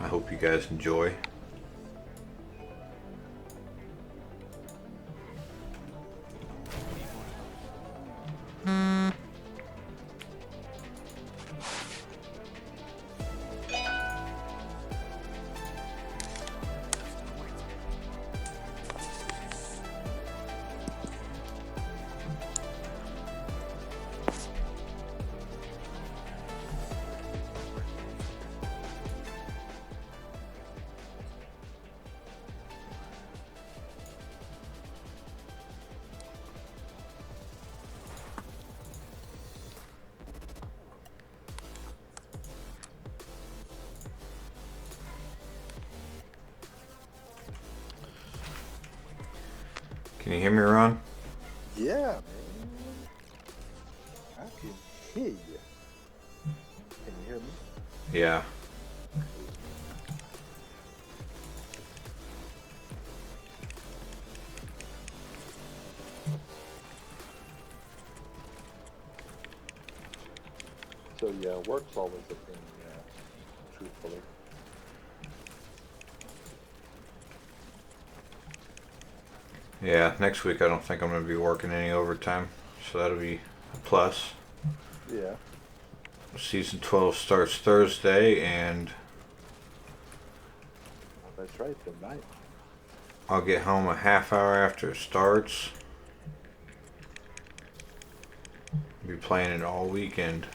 I hope you guys enjoy. Can you hear me, Ron? Yeah, man. I can hear you. Can you hear me? Yeah. So yeah, work's always a thing, truthfully. Yeah, next week I don't think I'm going to be working any overtime, so that'll be a plus. Yeah. Season 12 starts Thursday, and Well, that's right, the night. I'll get home a half hour after it starts. Be playing it all weekend.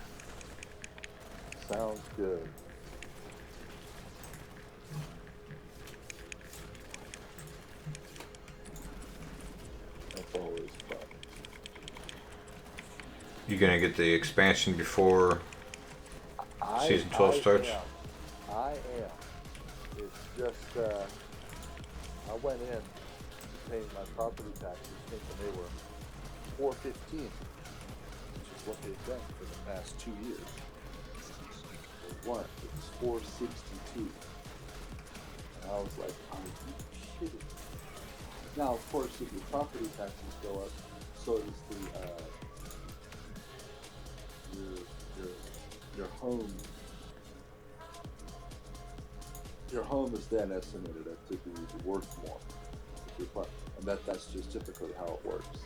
Sounds good. That's always fun. You gonna get the expansion before season 12 starts? I am. It's just, I went in paying my property taxes thinking they were $415, which is what they've been for the past 2 years. They weren't. It was $462. And I was like, are you kidding? Now, of course, if your property taxes go up, so does the your home. Your home is then estimated to be worth more, and that's just typically how it works.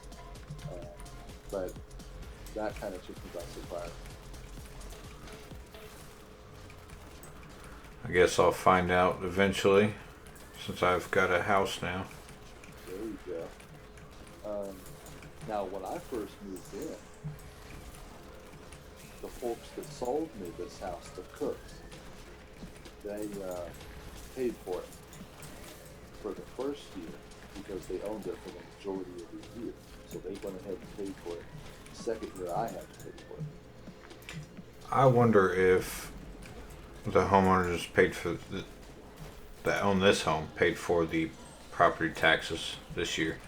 But that kind of took me by surprise. I guess I'll find out eventually, since I've got a house now. There you go. Now, when I first moved in, the folks that sold me this house, the cooks, they paid for it for the first year because they owned it for the majority of the year. So they went ahead and paid for it. The second year, I had to pay for it. I wonder if the homeowners paid for that own this home paid for the property taxes this year.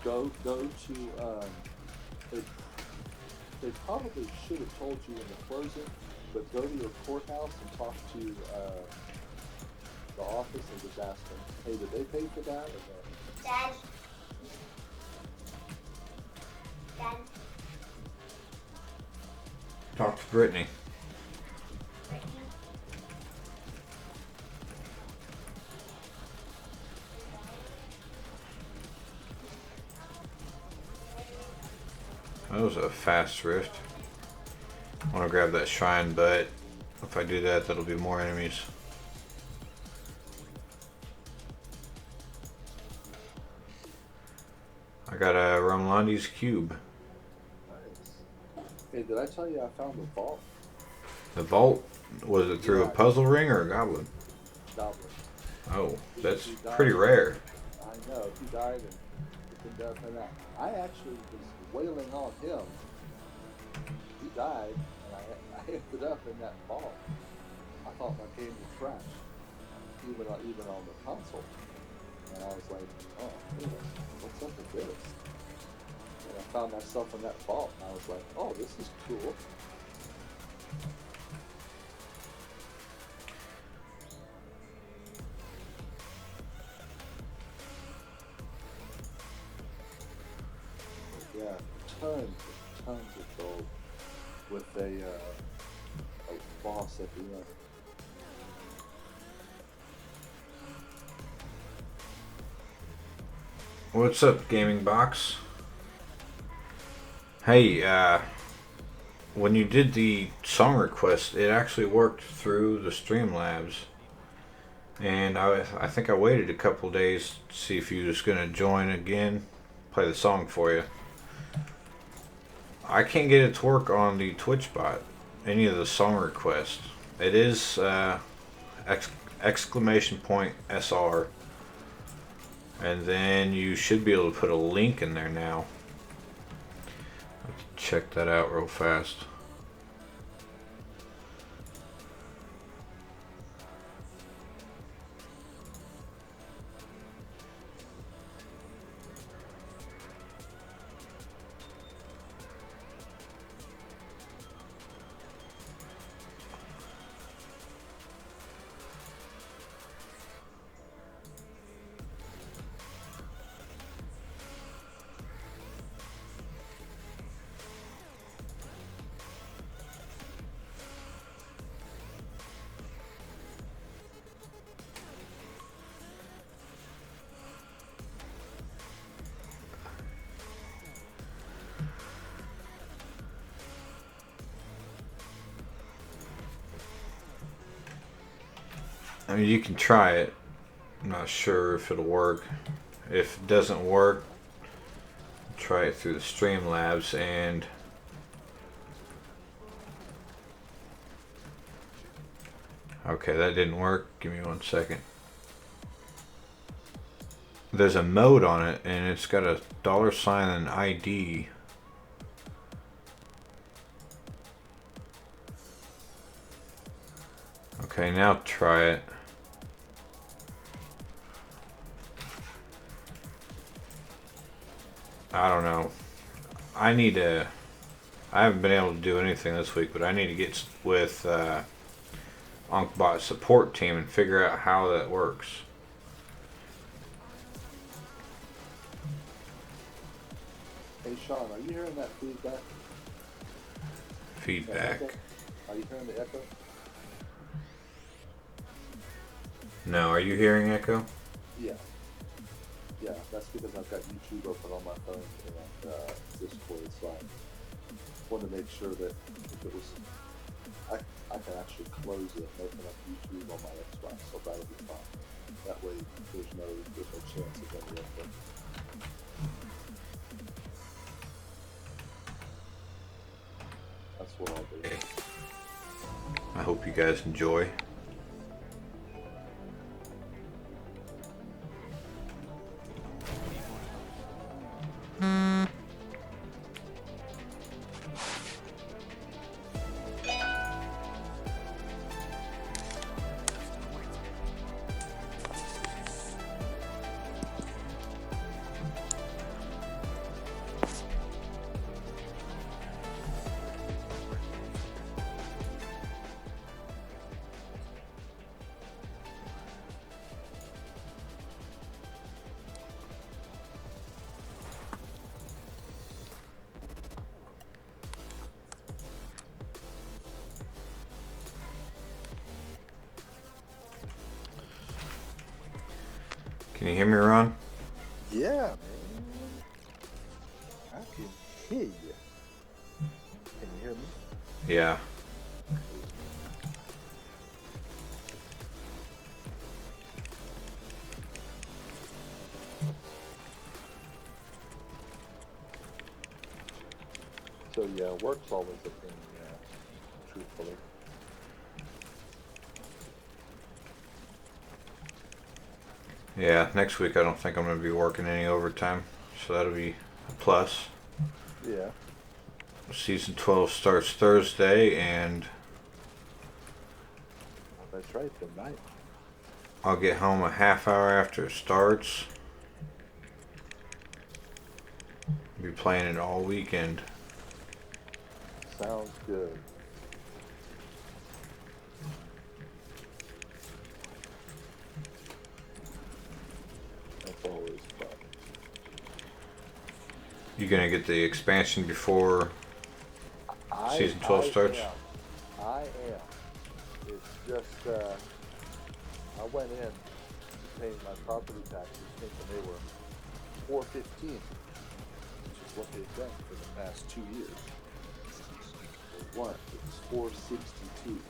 Go to they probably should have told you in the closing, but go to your courthouse and talk to the office and just ask them, hey, did they pay for that or no? Dad. Dad. Talk to Brittany. That was a fast rift. I want to grab that shrine, but if I do that, that'll be more enemies. I got a Romlandi's cube. Nice. Hey, did I tell you I found the vault? The vault? Was it through a puzzle ring or a goblin? Goblin. Oh, that's pretty rare. I know. He died and been dead for that. I actually was wailing on him. He died, and I ended up in that vault. I thought my game was crashed, even on the console. And I was like, oh, what's up with this? And I found myself in that vault, and I was like, oh, this is cool. Yeah, tons of gold with a boss at the end. What's up, Gaming Box? Hey, when you did the song request, it actually worked through the Streamlabs. And I think I waited a couple days to see if you were just going to join again, play the song for you. I can't get it to work on the Twitch bot, any of the song requests. It is exclamation point SR. And then you should be able to put a link in there now. Let's check that out real fast. I mean, you can try it. I'm not sure if it'll work. If it doesn't work, try it through the Streamlabs and okay, that didn't work. Give me 1 second. There's a mode on it and it's got a $ and an ID. Okay, now try it. I don't know. I haven't been able to do anything this week, but I need to get with Onkbot support team and figure out how that works. Hey Shaun, are you hearing that feedback? Feedback. That echo? Are you hearing the echo? No, are you hearing echo? Yeah. Yeah, that's because I've got YouTube open on my phone and Discord, so I wanted to make sure that if it was, I can actually close it and open up YouTube on my Xbox, so that'll be fine. That way there's no chance of any echo. That's what I'll do. I hope you guys enjoy. Can you hear me, Ron? Yeah, man. I can hear you. Can you hear me? Yeah. So yeah, work's always a thing, truthfully. Yeah, next week I don't think I'm going to be working any overtime, so that'll be a plus. Yeah. Season 12 starts Thursday, and That's right, tonight. I'll get home a half hour after it starts. Be playing it all weekend. Sounds good. That's always fun. You gonna get the expansion before Season 12 starts? I am. It's just, I went in paying my property taxes thinking they were 415, which is what they've done for the past 2 years. For one, it was 462.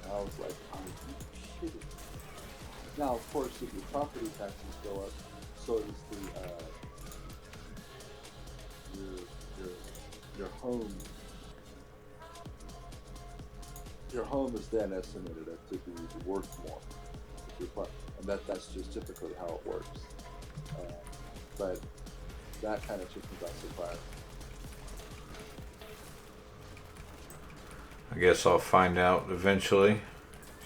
And I was like, are you kidding me? Now, of course, if your property taxes go up, so does the your home. Your home is then estimated to be worth more, and that's just typically how it works. But that kind of took me by surprise. I guess I'll find out eventually,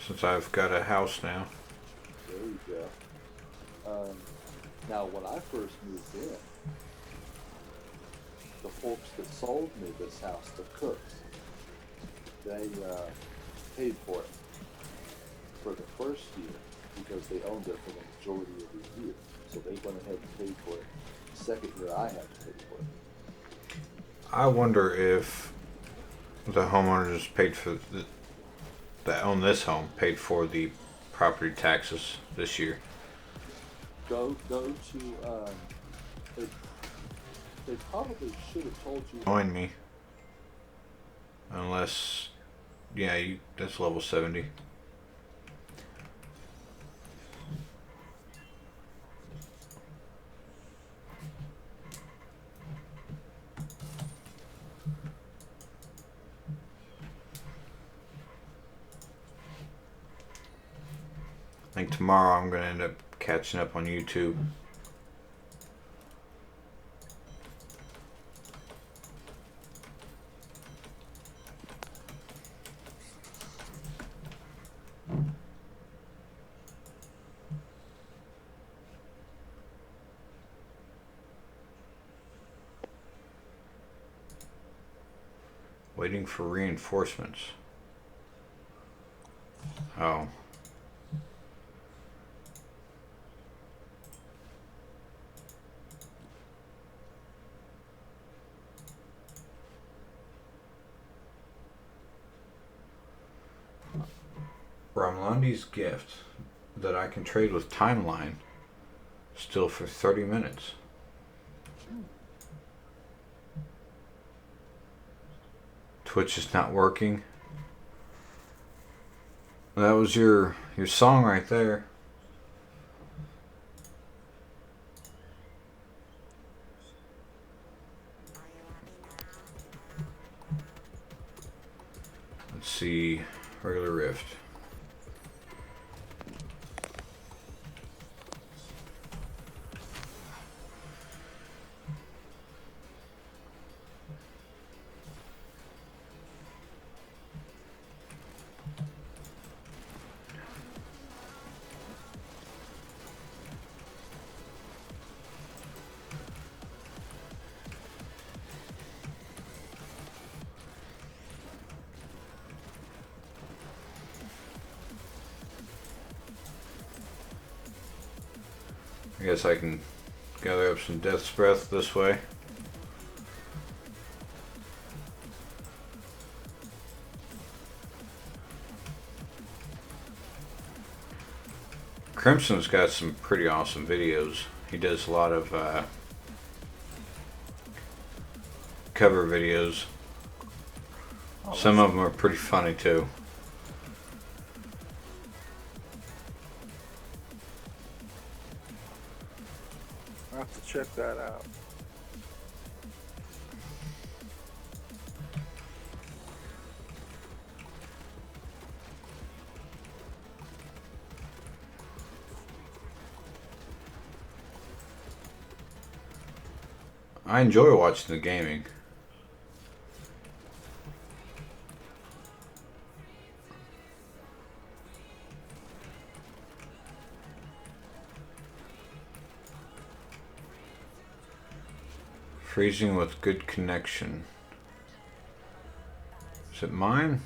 since I've got a house now. There you go. Now, when I first moved in, the folks that sold me this house, the cooks, they paid for it for the first year because they owned it for the majority of the year. So they went ahead and paid for it. The second year, I had to pay for it. I wonder if the homeowners paid for that own this home paid for the property taxes this year. Go to they probably should have told you. Join me. Unless, yeah, that's level 70. I think tomorrow I'm going to end up catching up on YouTube. Waiting for reinforcements. Oh. Ramlandi's gift that I can trade with Timeline still for 30 minutes. Twitch is not working. That was your song right there. Let's see, regular Rift. I guess I can gather up some Death's Breath this way. Crimson's got some pretty awesome videos. He does a lot of cover videos. Some of them are pretty funny too. I'll have to check that out. I enjoy watching the gaming. Freezing with good connection. Is it mine?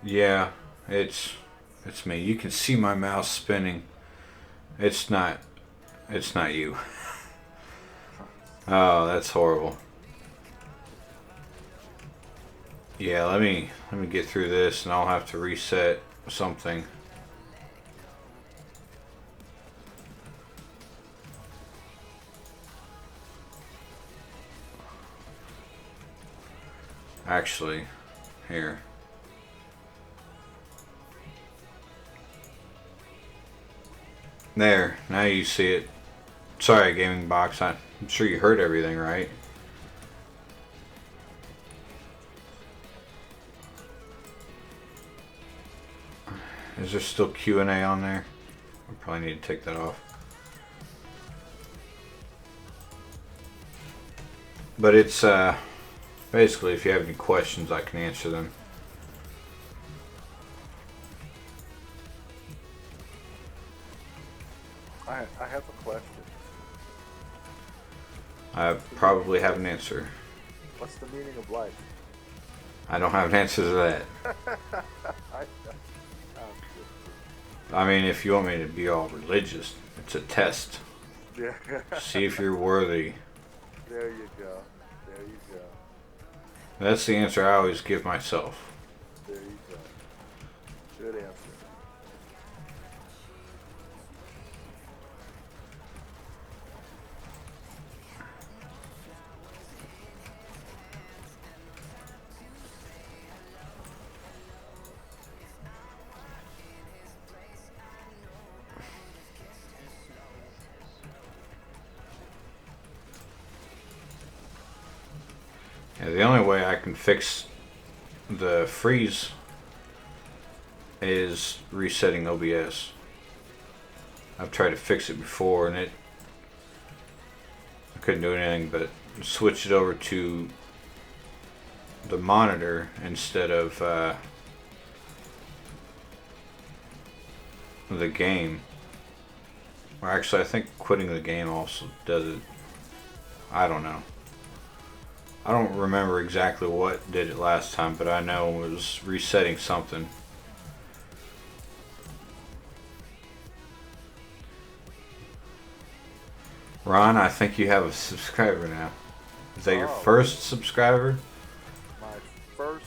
Yeah, it's me. You can see my mouse spinning. It's not you. Oh, that's horrible. Yeah, let me get through this, and I'll have to reset something. Actually, here. There, now you see it. Sorry, gaming box. I'm sure you heard everything, right? Is there still Q&A on there? I probably need to take that off. But it's basically, if you have any questions, I can answer them. I have a question. I probably have an answer. What's the meaning of life? I don't have an answer to that. I'm I mean, if you want me to be all religious, it's a test. Yeah. See if you're worthy. There you go. There you go. That's the answer I always give myself. There you go. Good answer. Yeah, the only way I can fix the freeze is resetting OBS. I've tried to fix it before and I couldn't do anything but switch it over to the monitor instead of the game. Or actually, I think quitting the game also does it. I don't know. I don't remember exactly what did it last time, but I know it was resetting something. Ron, I think you have a subscriber now. Is that your first subscriber? My first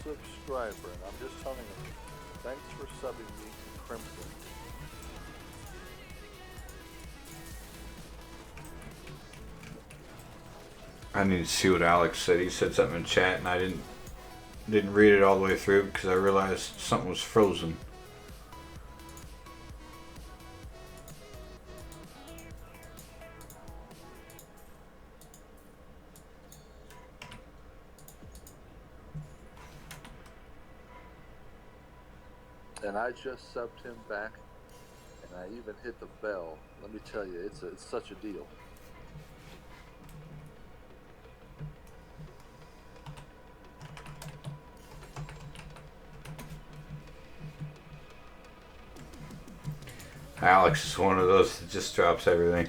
subscriber, and I'm just telling you, thanks for subbing me to Crimson. I need to see what Alex said. He said something in chat, and I didn't read it all the way through because I realized something was frozen. And I just subbed him back, and I even hit the bell. Let me tell you, it's such a deal. Alex is one of those that just drops everything.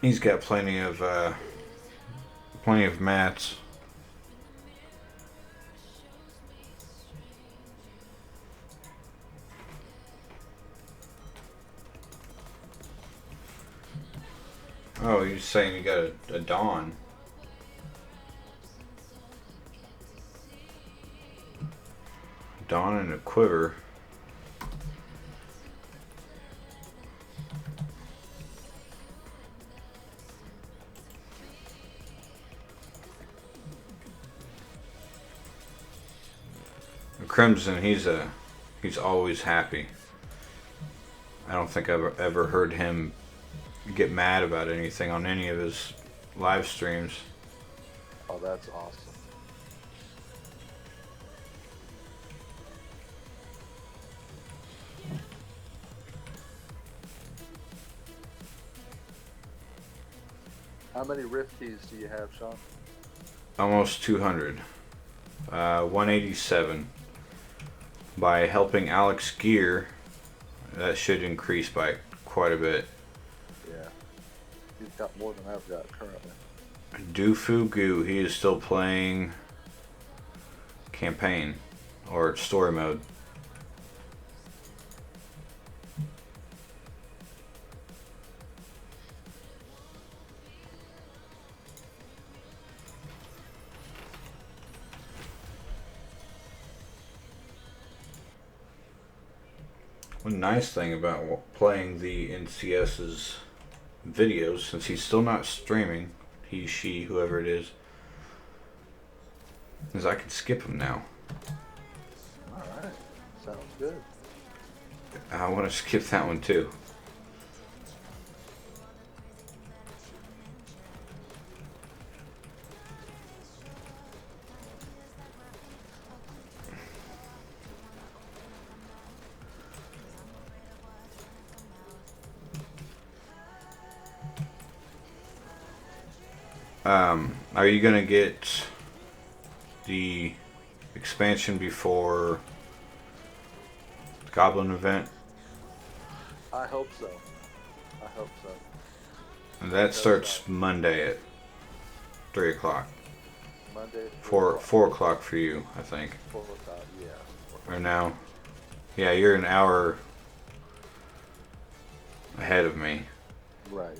He's got plenty of mats. Oh, you're saying you got a Dawn. Dawn and a quiver. Crimson, he's always happy. I don't think I've ever heard him get mad about anything on any of his live streams. Oh, that's awesome. How many Rift keys do you have, Shaun? Almost 200. 187. By helping Alex Gear, that should increase by quite a bit. Yeah. He's got more than I've got currently. Doofu Goo, he is still playing campaign or story mode. One nice thing about playing the NCS's videos, since he's still not streaming, he, she, whoever it is I can skip them now. Alright. Sounds good. I want to skip that one too. Are you gonna get the expansion before the Goblin event? I hope so. I hope so. And that starts Monday at 3 o'clock. Monday. At 4 o'clock for you, I think. 4 o'clock, yeah. Or now. Yeah, you're an hour ahead of me. Right.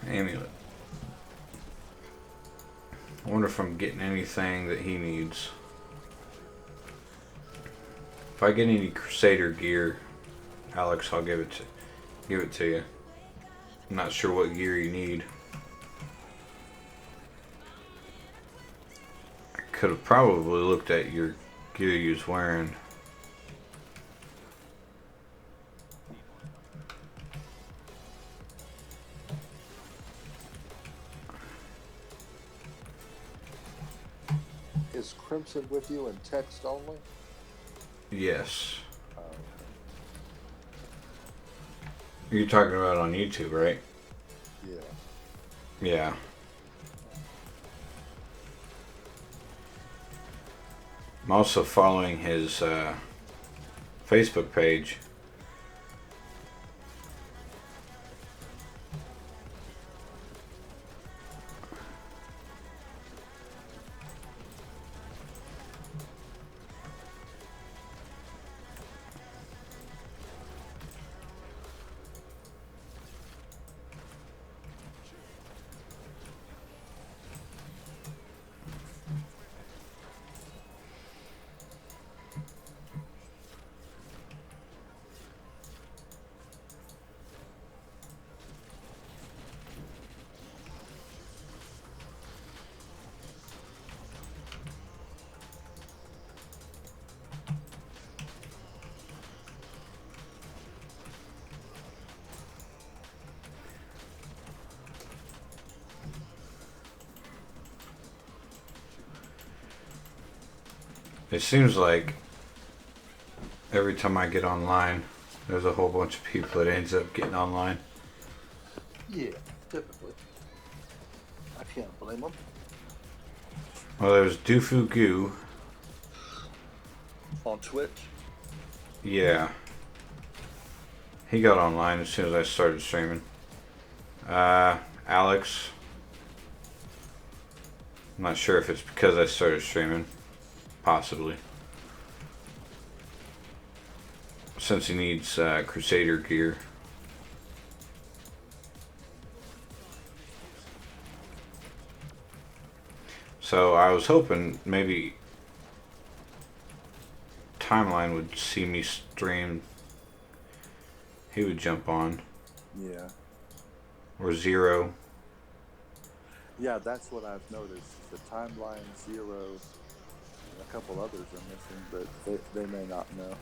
Amulet. I wonder if I'm getting anything that he needs. If I get any crusader gear, Alex, I'll give it to you. I'm not sure what gear you need. I could have probably looked at your gear you was wearing. Is Crimson with you in text only? Yes. Okay. You're talking about on YouTube, right? Yeah. Yeah. I'm also following his Facebook page. It seems like every time I get online, there's a whole bunch of people that ends up getting online. Yeah, typically. I can't blame them. Well, there's Doofu Goo. On Twitch? Yeah. He got online as soon as I started streaming. Alex. I'm not sure if it's because I started streaming. Possibly. Since he needs crusader gear. So I was hoping maybe Timeline would see me stream. He would jump on. Yeah. Or Zero. Yeah, that's what I've noticed. The timeline, Zero, and a couple others are missing, but they may not know.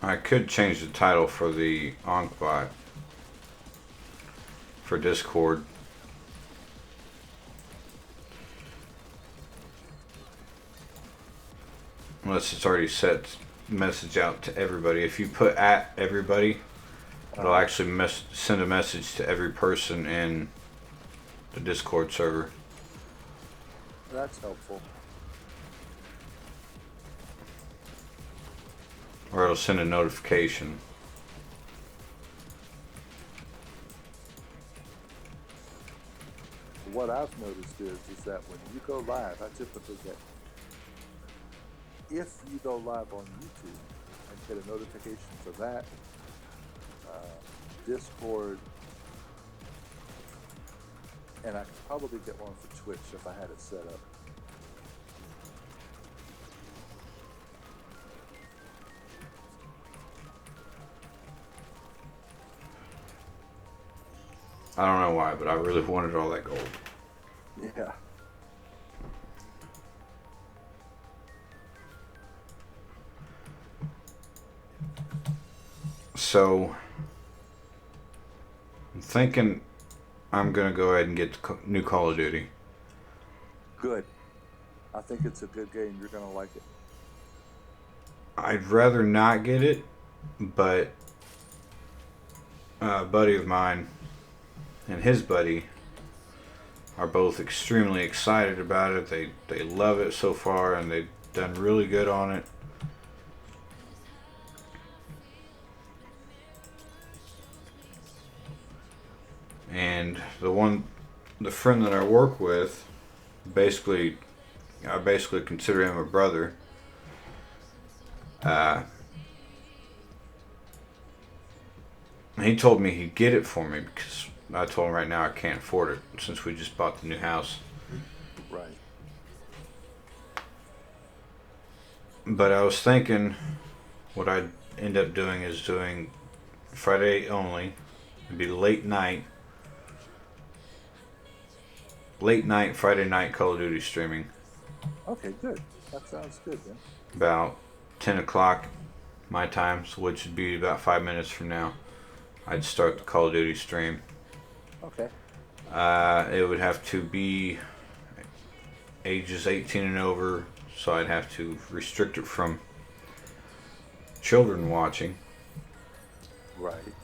I could change the title for the Onkbot for Discord. Unless it's already set message out to everybody. If you put at everybody, it'll actually send a message to every person in the Discord server. That's helpful. Or it'll send a notification. What I've noticed is that when you go live, I typically get, if you go live on YouTube, I get a notification for that. Discord, and I could probably get one for Twitch if I had it set up. I don't know why, but I really wanted all that gold. Yeah. So, I'm thinking I'm going to go ahead and get the new Call of Duty. Good. I think it's a good game. You're going to like it. I'd rather not get it, but a buddy of mine and his buddy are both extremely excited about it. They love it so far, and they've done really good on it. And the friend that I work with, I basically consider him a brother. He told me he'd get it for me because I told him right now I can't afford it since we just bought the new house. Right. But I was thinking what I'd end up doing is doing Friday only. It'd be late night Friday night Call of Duty streaming. Okay, good. That sounds good then. About 10 o'clock my time, which would be about 5 minutes from now. I'd start the Call of Duty stream. Okay. It would have to be ages 18 and over, so I'd have to restrict it from children watching. Right.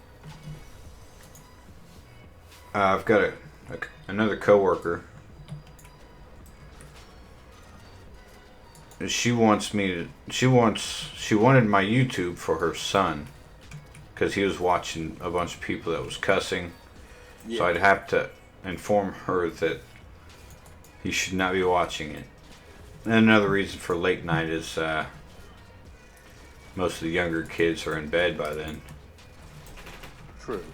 I've got another coworker. She wanted my YouTube for her son because he was watching a bunch of people that was cussing. Yeah. So I'd have to inform her that he should not be watching it. And another reason for late night is most of the younger kids are in bed by then. True.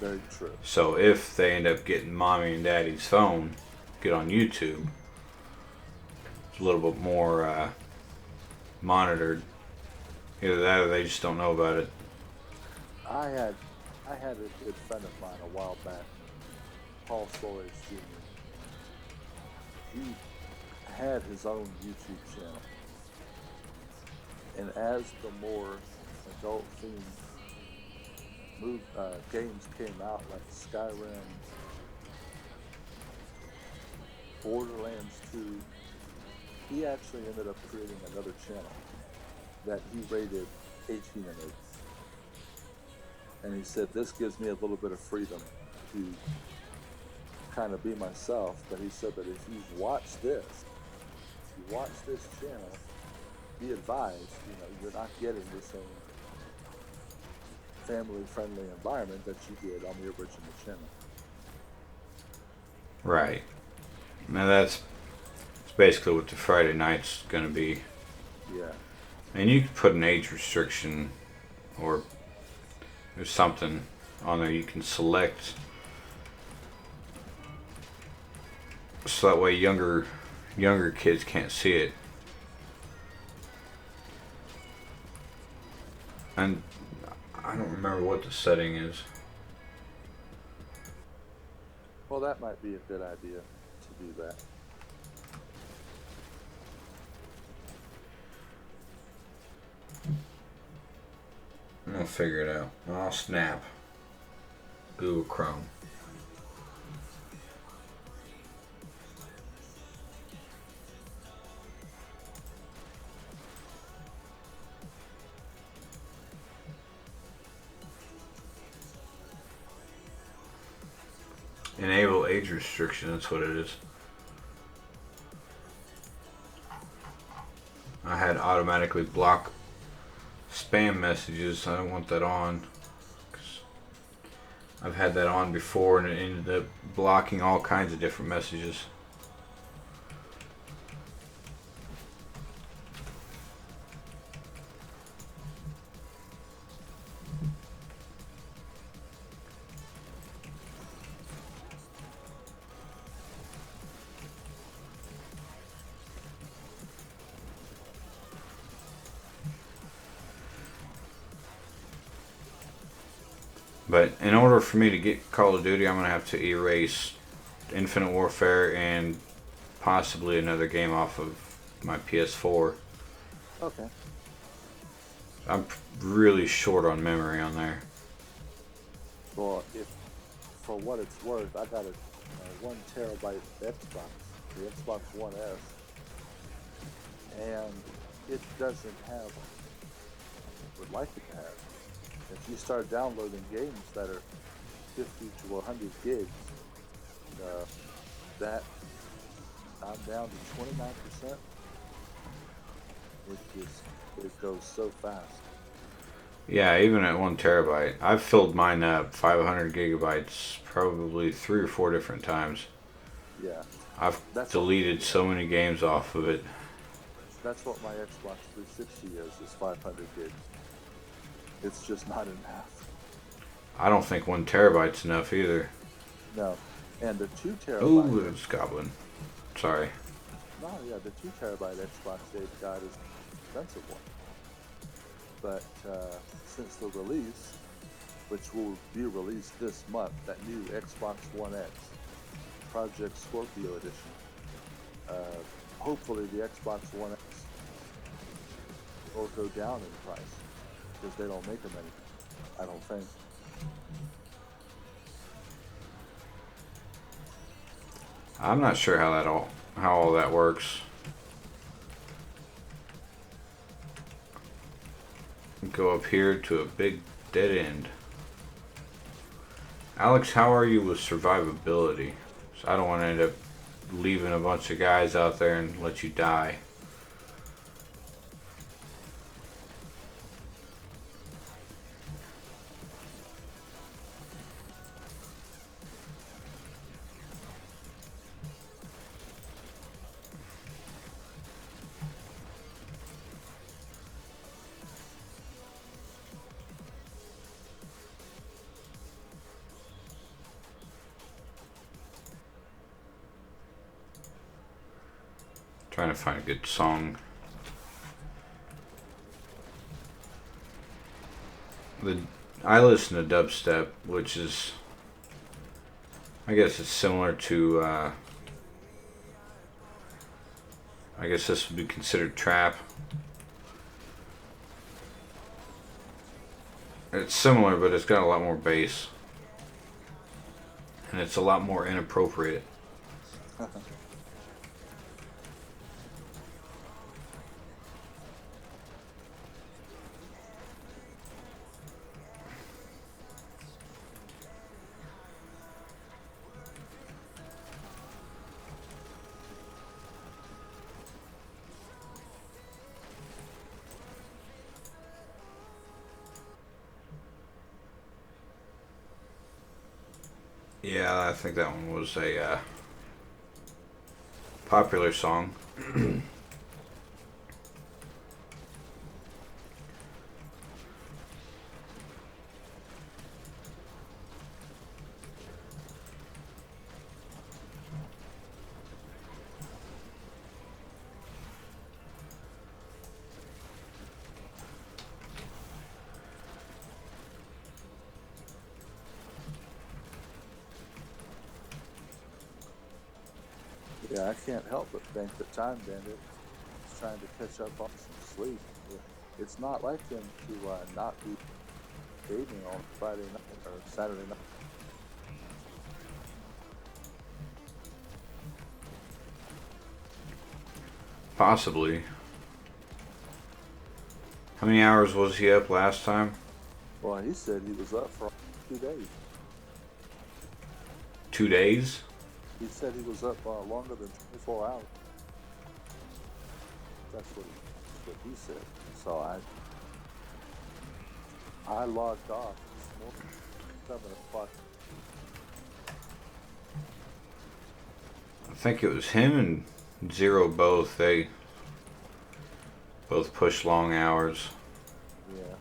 Very true. So if they end up getting mommy and daddy's phone, get on YouTube, it's a little bit more monitored. Either that or they just don't know about it. I had a good friend of mine a while back, Paul Flores Jr. He had his own YouTube channel, and as the more adult themed games came out, like Skyrim, Borderlands 2, he actually ended up creating another channel that he rated 18 and 8. And he said, this gives me a little bit of freedom to kind of be myself. But he said that if you watch this channel, be advised, you're not getting the same family-friendly environment that you did on the original channel. Right. Now that's basically what the Friday night's going to be. Yeah. And you could put an age restriction or there's something on there you can select so that way younger kids can't see it. And I don't remember what the setting is. Well, that might be a good idea to do that. I'll figure it out. I'll snap. Google Chrome. Enable age restriction, that's what it is. I had automatically block spam messages. I don't want that on. 'Cause I've had that on before and it ended up blocking all kinds of different messages. But in order for me to get Call of Duty, I'm going to have to erase Infinite Warfare and possibly another game off of my PS4. Okay. I'm really short on memory on there. Well, if for what it's worth, I got a 1 terabyte Xbox, the Xbox One S, and it doesn't have what I would like it to have. If you start downloading games that are 50 to 100 gigs, that I'm down to 29%. It goes so fast. Yeah, even at 1 terabyte. I've filled mine up 500 gigabytes probably 3 or 4 different times. Yeah. I've deleted so many games off of it. That's what my Xbox 360 is 500 gigs. It's just not enough. I don't think 1 terabyte's enough either. No. And the 2 terabyte... Oh, it's Goblin. Sorry. No, yeah, the 2 terabyte Xbox they've got is an expensive one. But since the release, which will be released this month, that new Xbox One X, Project Scorpio Edition, hopefully the Xbox One X will go down in price, because they don't make them anymore, I don't think. I'm not sure how all that works. Go up here to a big dead end. Alex, how are you with survivability? So I don't want to end up leaving a bunch of guys out there and let you die. Trying to find a good song. I listen to dubstep, which is, I guess it's similar to, I guess this would be considered trap. It's similar, but it's got a lot more bass. And it's a lot more inappropriate. Yeah, I think that one was a popular song. Yeah, I can't help but think that Time Bandit is trying to catch up on some sleep. It's not like him to not be gaming on Friday night or Saturday night. Possibly. How many hours was he up last time? Well, he said he was up for 2 days. 2 days? He said he was up longer than 24 hours. That's what he said. So I logged off this morning, 7 o'clock. I think it was him and Zero both. They both push long hours. Yeah.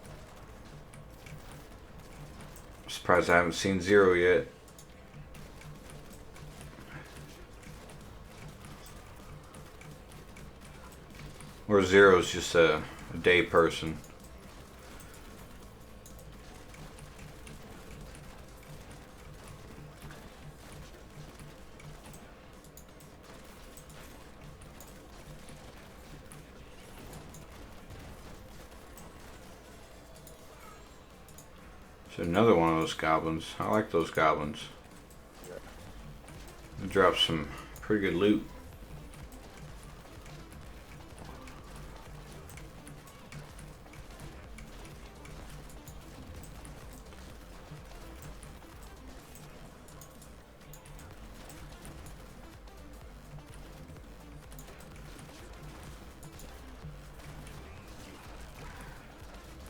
I'm surprised I haven't seen Zero yet. Or Zero's just a day person. So another one of those goblins. I like those goblins. Yeah. They drop some pretty good loot.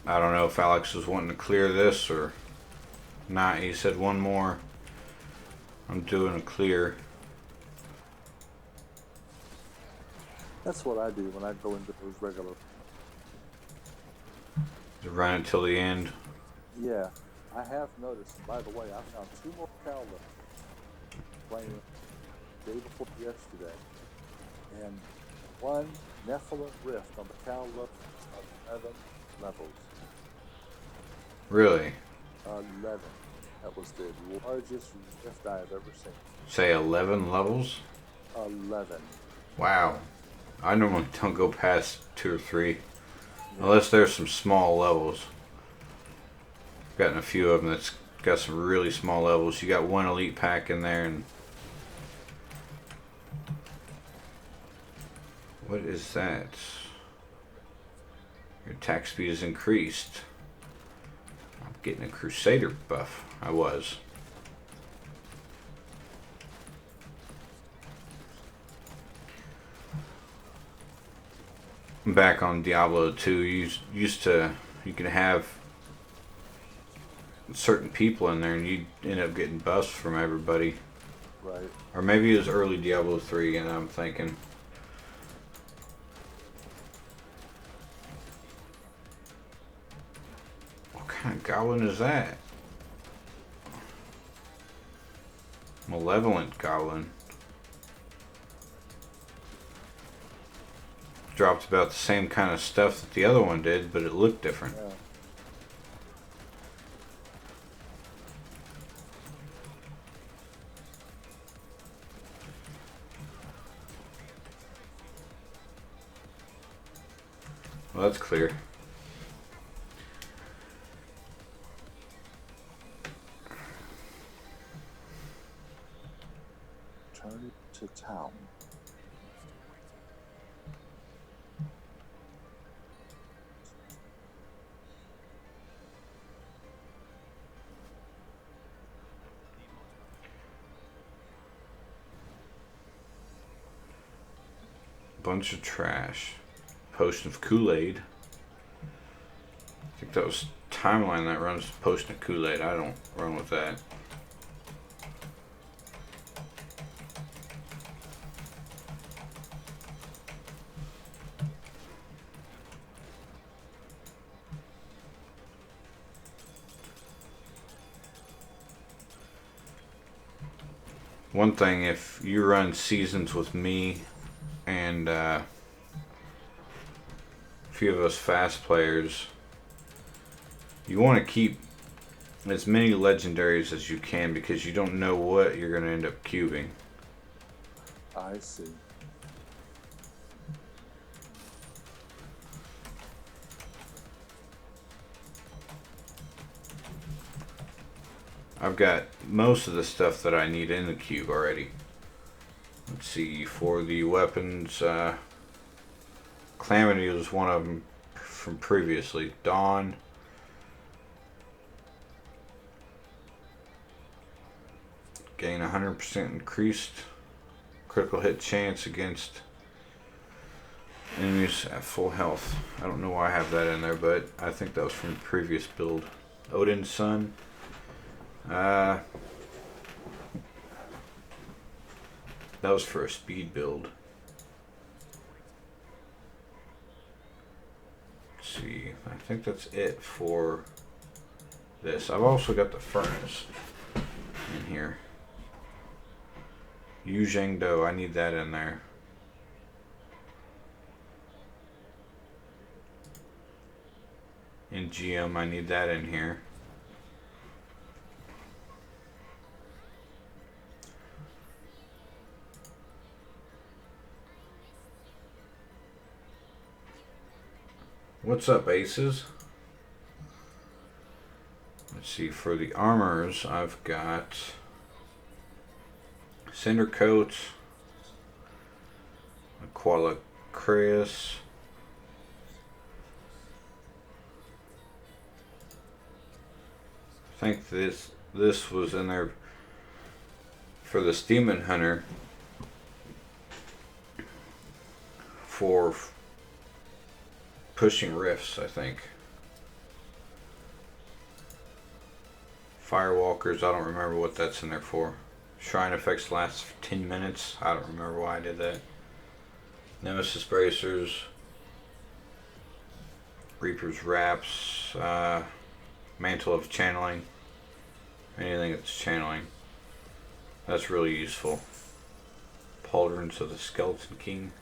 I don't know if Alex was wanting to clear this or not. He said one more. I'm doing a clear. That's what I do when I go into those regular. To run it till the end. Yeah, I have noticed. And by the way, I found 2 more cow left playing the day before yesterday, and 1 Nephilim rift on the cow left of 11 levels. Really? 11. That was the largest rift I have ever seen. Say 11 levels? 11. Wow. I normally don't go past 2 or 3. Yeah. Unless there's some small levels. I've gotten a few of them that's got some really small levels. You got 1 elite pack in there and... What is that? Your attack speed is increased. I'm getting a crusader buff. I was. Back on Diablo 2, you could have certain people in there and you'd end up getting buffs from everybody. Right. Or maybe it was early Diablo 3 and I'm thinking. What kind of goblin is that? Malevolent goblin. Dropped about the same kind of stuff that the other one did, but it looked different. Yeah. Well, that's clear. Turn to town. Bunch of trash. Potion of Kool-Aid. I think that was Timeline that runs Potion of Kool-Aid. I don't run with that. One thing, if you run seasons with me and a few of us fast players, you want to keep as many legendaries as you can because you don't know what you're going to end up cubing. I see. I've got most of the stuff that I need in the cube already. Let's see, for the weapons, Calamity was one of them from previously. Dawn. Gain 100% increased critical hit chance against enemies at full health. I don't know why I have that in there, but I think that was from the previous build. Odin's Son. That was for a speed build. Let's see, I think that's it for this. I've also got the furnace in here. Yu Zhengdo, I need that in there. In GM, I need that in here. What's up, aces? Let's see, for the armors, I've got Cinder Coat, Aquila Creus, I think this was in there for the Demon Hunter for pushing rifts, I think. Firewalkers, I don't remember what that's in there for. Shrine effects last 10 minutes. I don't remember why I did that. Nemesis bracers. Reaper's wraps. Mantle of channeling. Anything that's channeling. That's really useful. Pauldrons of the Skeleton King.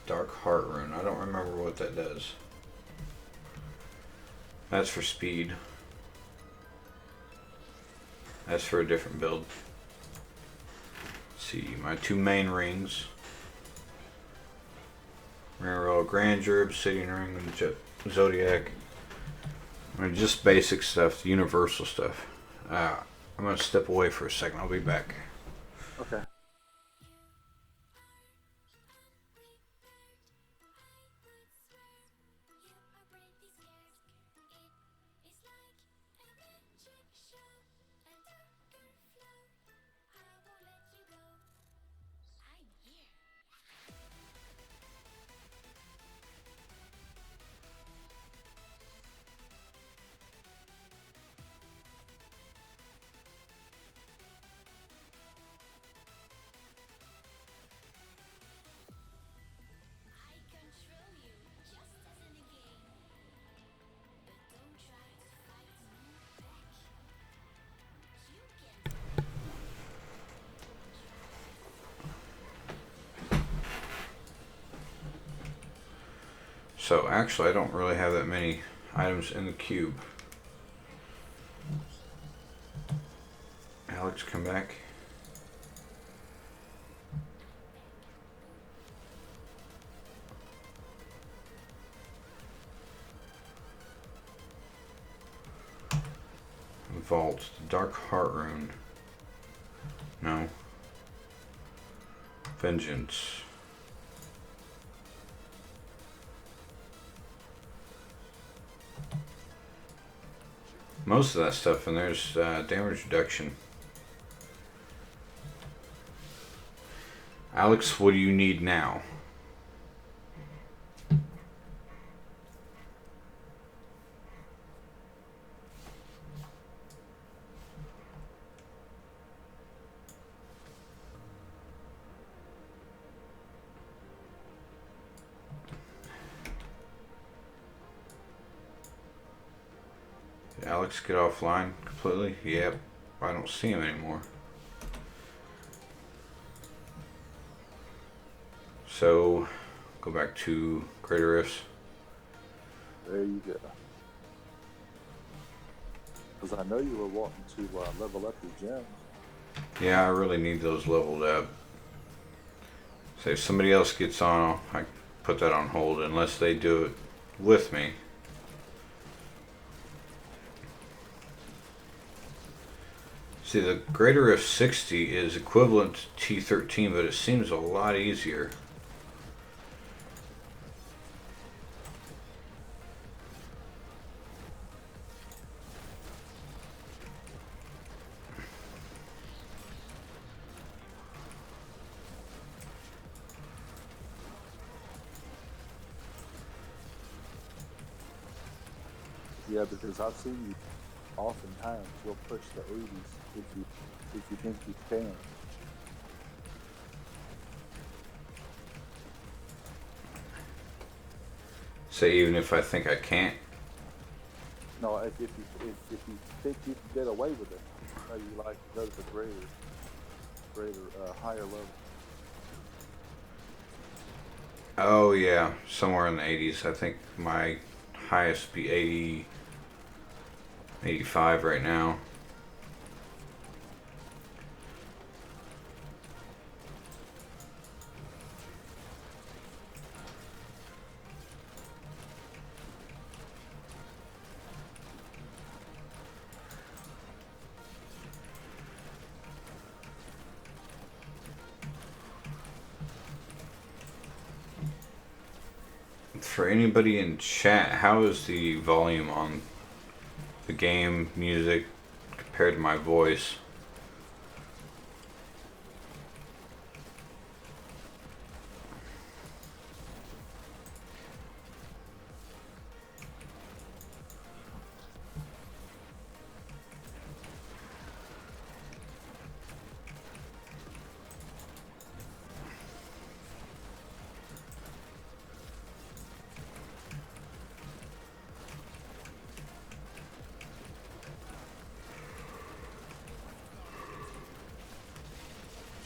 Dark Heart Rune. I don't remember what that does. That's for speed. That's for a different build. Let's see, my two main rings. Railroad Grandeur, Obsidian Ring, and Zodiac. I mean, just basic stuff, the universal stuff. I'm going to step away for a second. I'll be back. Okay. So actually I don't really have that many items in the cube. Alex, come back. Vault, the Dark Heart Rune. No. Vengeance. Most of that stuff in there's damage reduction. Alex, what do you need now? Did Alex get offline completely? Yep. I don't see him anymore. So, go back to Greater Rifts. There you go. Because I know you were wanting to level up your gems. Yeah, I really need those leveled up. So if somebody else gets on, I put that on hold unless they do it with me. See, the Greater Rift 60 is equivalent to T13, but it seems a lot easier. Yeah, because I've seen you oftentimes you'll push the 80s if you think you can. So even if I think I can't. No, if you think you can get away with it, you like to go to the higher level. Oh yeah, somewhere in the 80s. I think my highest would be 80, 85 right now. For anybody in chat, how is the volume on the game music compared to my voice?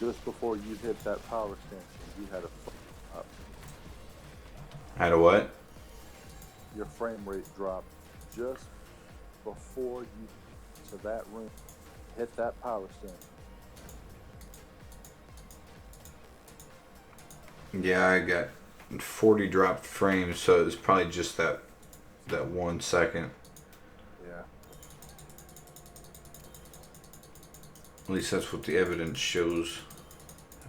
Just before you hit that power station, you had a up. Had a what? Your frame rate dropped just before you to that room hit that power station. Yeah, I got 40 dropped frames, so it's probably just that 1 second. Yeah. At least that's what the evidence shows.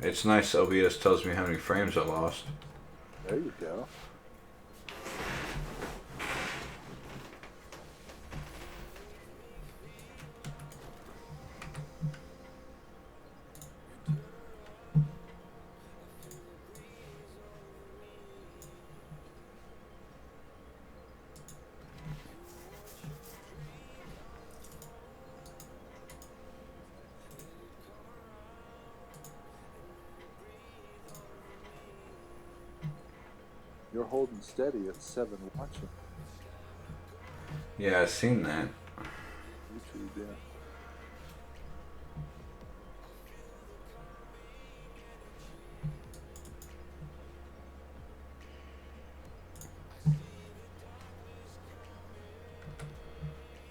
It's nice OBS tells me how many frames I lost. There you go. You're holding steady at 7 watching. Yeah, I seen that. YouTube, yeah.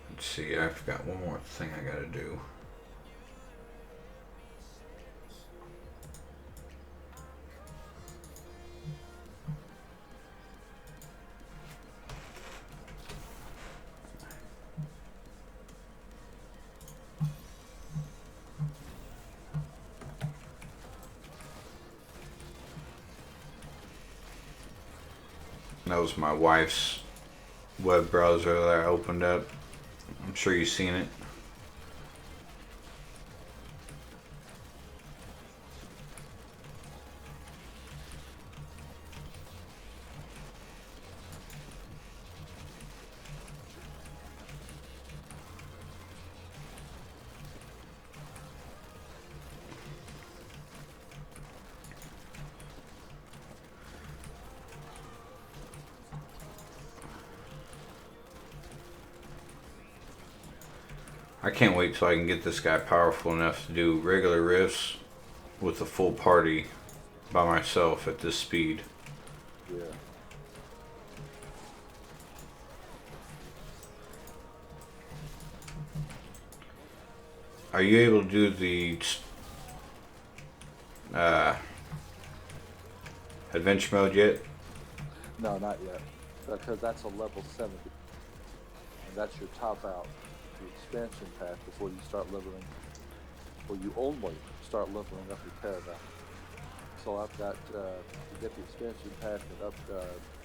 Let's see, I've got one more thing I gotta do. That was my wife's web browser that I opened up. I'm sure you've seen it. I can't wait till I can get this guy powerful enough to do regular rifts with a full party by myself at this speed. Yeah. Are you able to do the adventure mode yet? No, not yet. Because that's a level 70. And that's your top out. The expansion pack before you start leveling. Or you only start leveling up your paragon. So I've got to get the expansion pack and up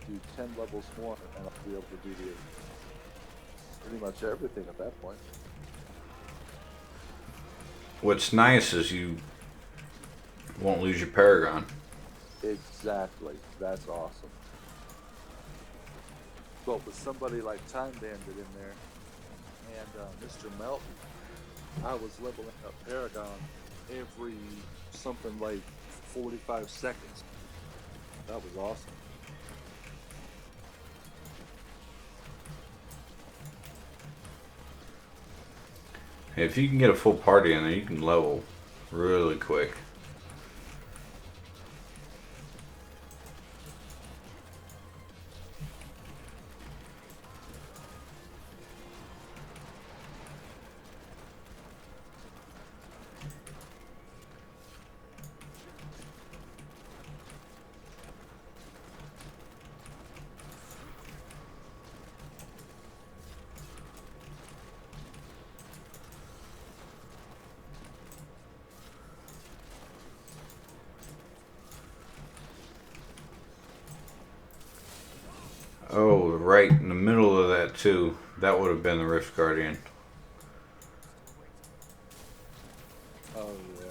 do 10 levels more, and I'll be able to do pretty much everything at that point. What's nice is you won't lose your paragon. Exactly. That's awesome. But with somebody like Time Bandit in there and Mr. Melton, I was leveling up Paragon every something like 45 seconds. That was awesome. If you can get a full party in there, you can level really quick. Oh, right in the middle of that too. That would have been the Rift Guardian. Oh yeah.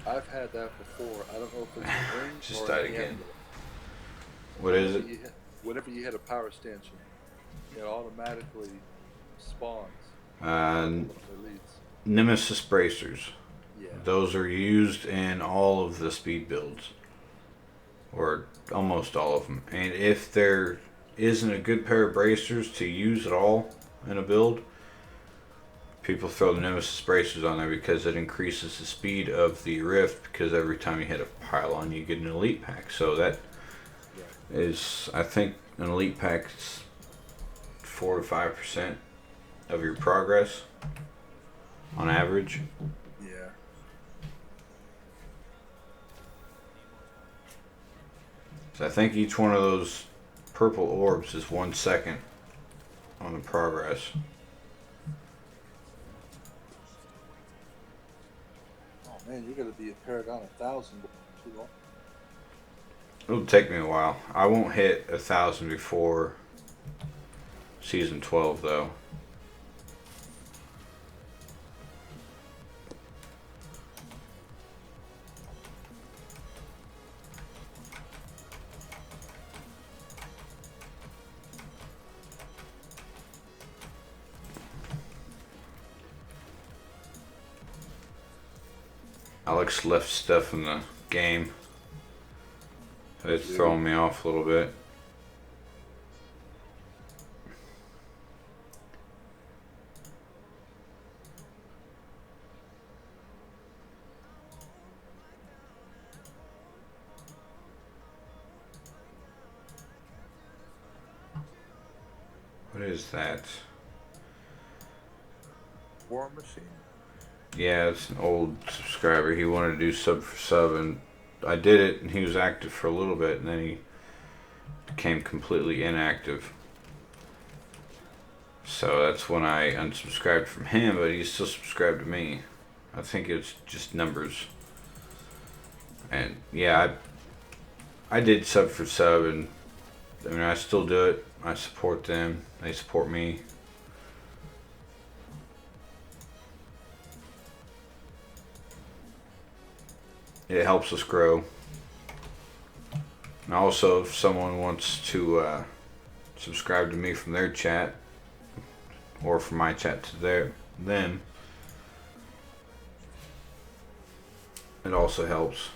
I've had that before. I don't know if it's a ring Just or died an again. amulet. What is it? Whenever you hit a power stanchion, it automatically spawns. Leads. Nemesis bracers. Yeah. Those are used in all of the speed builds, or almost all of them. And if there isn't a good pair of bracers to use at all in a build, people throw the Nemesis bracers on there because it increases the speed of the Rift, because every time you hit a pylon you get an elite pack. So that is, I think, an elite pack's 4 to 5% of your progress on average. Yeah. So I think each one of those purple orbs is 1 second on the progress. Oh man, you're gonna be a Paragon 1000 too long. It'll take me a while. I won't hit 1,000 before season 12 though. Alex left stuff in the game. It's throwing me off a little bit. What is that? War Machine. Yeah, it's an old subscriber. He wanted to do sub for sub, and I did it, and he was active for a little bit, and then he became completely inactive. So that's when I unsubscribed from him, but he's still subscribed to me. I think it's just numbers. And yeah, I did sub for sub, and I mean, I still do it. I support them. They support me. It helps us grow. And also, if someone wants to subscribe to me from their chat, or from my chat to them, it also helps.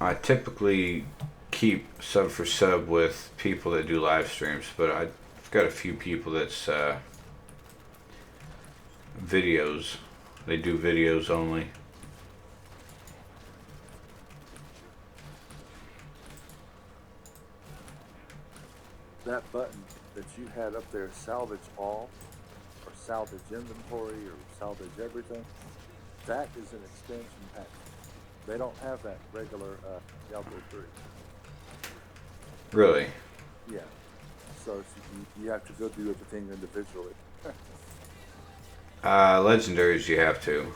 I typically keep sub for sub with people that do live streams, but I've got a few people that's videos. They do videos only. That button that you had up there, salvage all, or salvage inventory, or salvage everything, that is an expansion pack. They don't have that regular Diablo 3. Really? Yeah. So you have to go do everything individually. Legendaries you have to.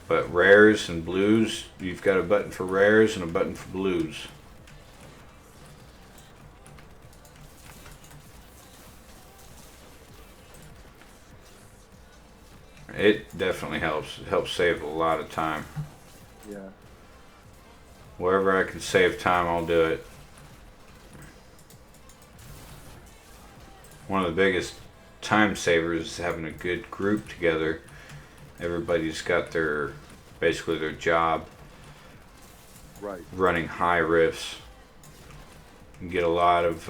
But rares and blues, you've got a button for rares and a button for blues. It definitely helps. It helps save a lot of time. Yeah. Wherever I can save time, I'll do it. One of the biggest time savers is having a good group together. Everybody's got basically their job. Right. Running high riffs. You get a lot of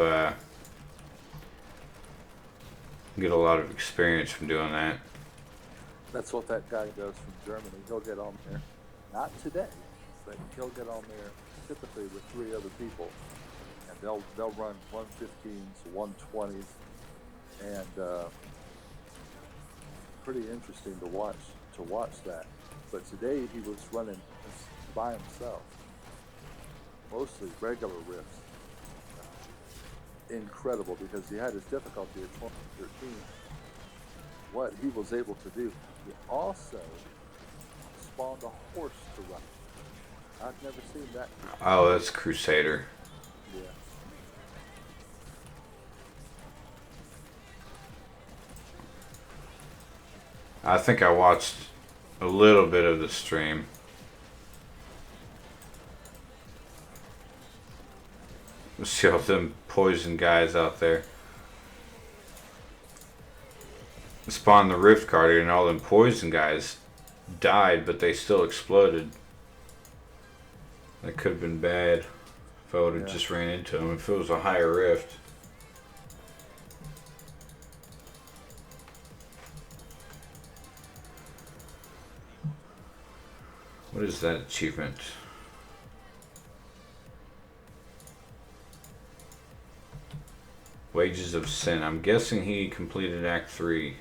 experience from doing that. That's what that guy does from Germany. He'll get on there, not today, but he'll get on there typically with 3 other people, and they'll run 115s, 120s, and pretty interesting to watch that. But today he was running by himself, mostly regular riffs. Incredible, because he had his difficulty at 2013. What he was able to do, he also spawned a horse to run. I've never seen that before. Oh, that's Crusader. Yeah. I think I watched a little bit of the stream. See all them poison guys out there. Spawned the Rift Guardian and all them poison guys died, but they still exploded. That could have been bad if I would have just ran into them. If it was a higher rift. What is that achievement? Wages of Sin. I'm guessing he completed Act 3.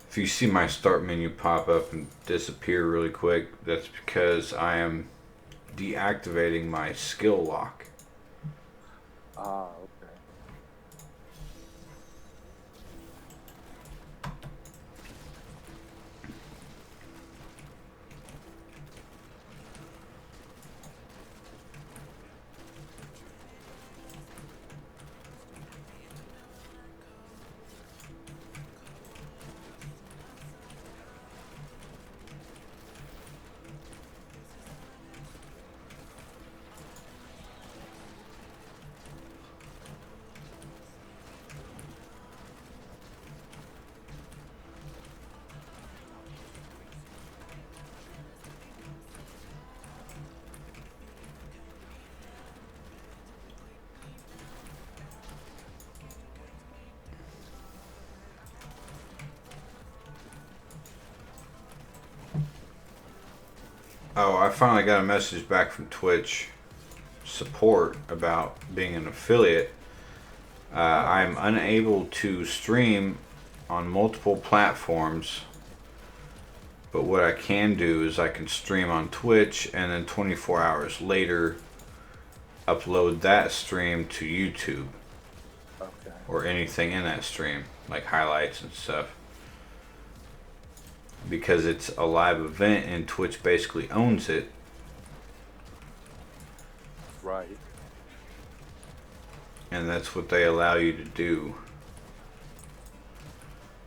If you see my start menu pop up and disappear really quick, that's because I am deactivating my skill lock. Ah, okay. Oh, I finally got a message back from Twitch support about being an affiliate. I'm unable to stream on multiple platforms, but what I can do is I can stream on Twitch and then 24 hours later upload that stream to YouTube. Okay. Or anything in that stream, like highlights and stuff. Because it's a live event and Twitch basically owns it. Right. And that's what they allow you to do.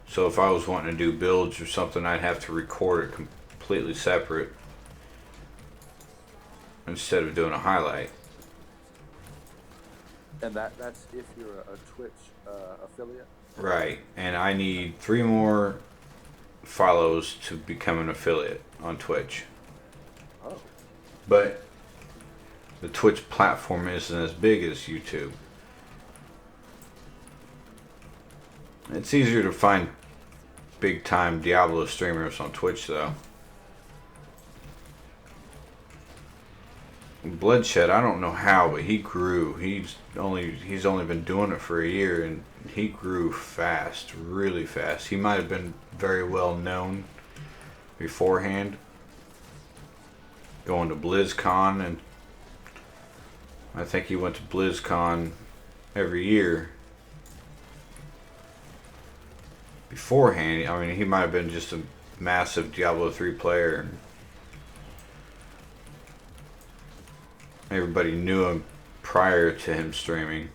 So if I was wanting to do builds or something, I'd have to record it completely separate instead of doing a highlight. And that's if you're a Twitch affiliate? Right. And I need 3 more follows to become an affiliate on Twitch. Oh. But the Twitch platform isn't as big as YouTube. It's easier to find big time Diablo streamers on Twitch though. Bloodshed, I don't know how, but he grew. He's only been doing it for a year, and he grew fast, really fast. He might have been very well known beforehand, going to BlizzCon, and I think he went to BlizzCon every year. Beforehand, I mean, he might have been just a massive Diablo 3 player, and everybody knew him prior to him streaming.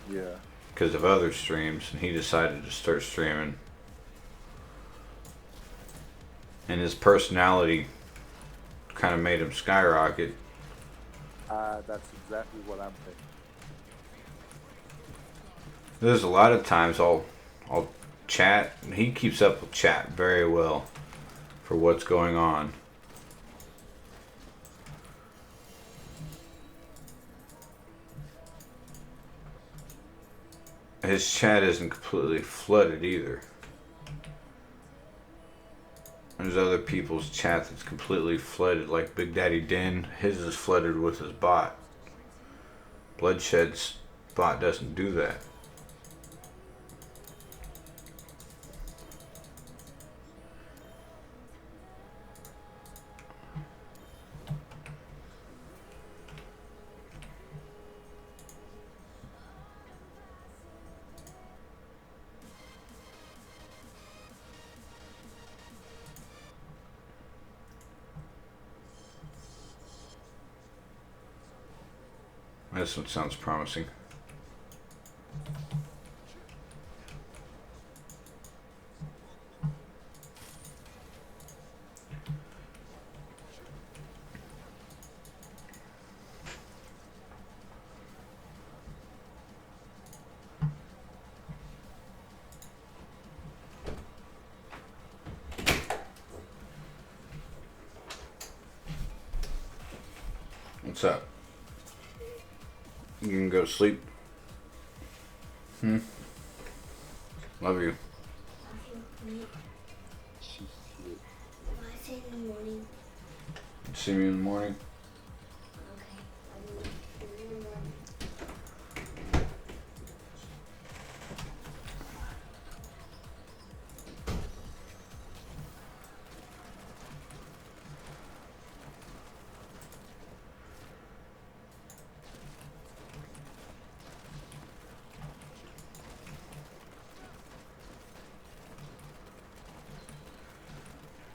Yeah. Because of other streams, and he decided to start streaming. And his personality kind of made him skyrocket. That's exactly what I'm thinking. There's a lot of times I'll chat, and he keeps up with chat very well for what's going on. His chat isn't completely flooded either. There's other people's chat that's completely flooded, like Big Daddy Din. His is flooded with his bot. Bloodshed's bot doesn't do that. This one sounds promising. What's up? You can go to sleep. Love you. She's cute. Will I say in the morning? See me in the morning. Okay. I will see you in the morning.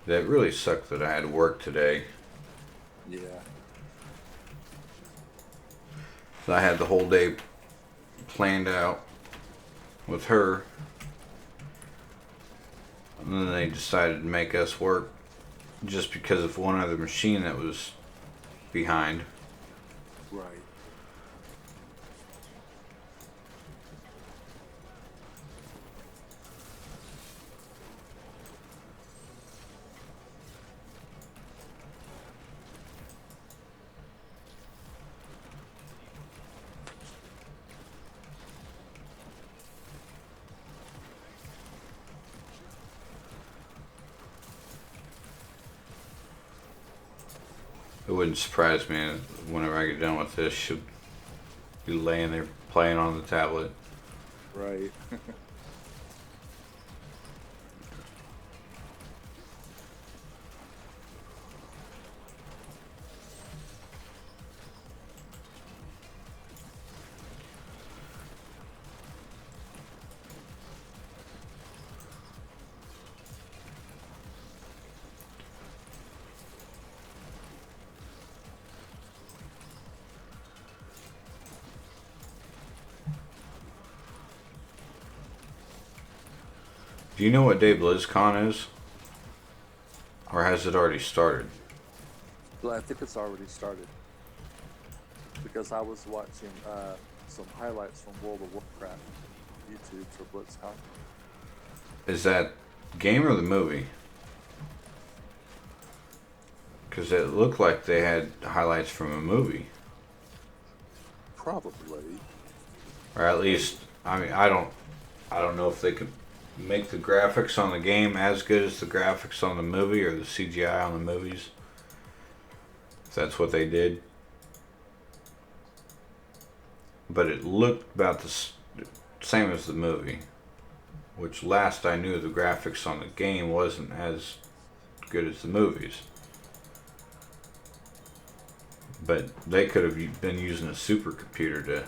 That really sucked that I had to work today. Yeah. So I had the whole day planned out with her. And then they decided to make us work just because of one other machine that was behind. Right. It wouldn't surprise me whenever I get done with this, she'll be laying there playing on the tablet. Right. Do you know what day BlizzCon is? Or has it already started? Well, I think it's already started. Because I was watching some highlights from World of Warcraft YouTube for BlizzCon. Is that game or the movie? Because it looked like they had highlights from a movie. Probably. Or at least, I mean, I don't I don't know if they could make the graphics on the game as good as the graphics on the movie or the CGI on the movies. If that's what they did. But it looked about the same as the movie. Which last I knew, the graphics on the game wasn't as good as the movies. But they could have been using a supercomputer to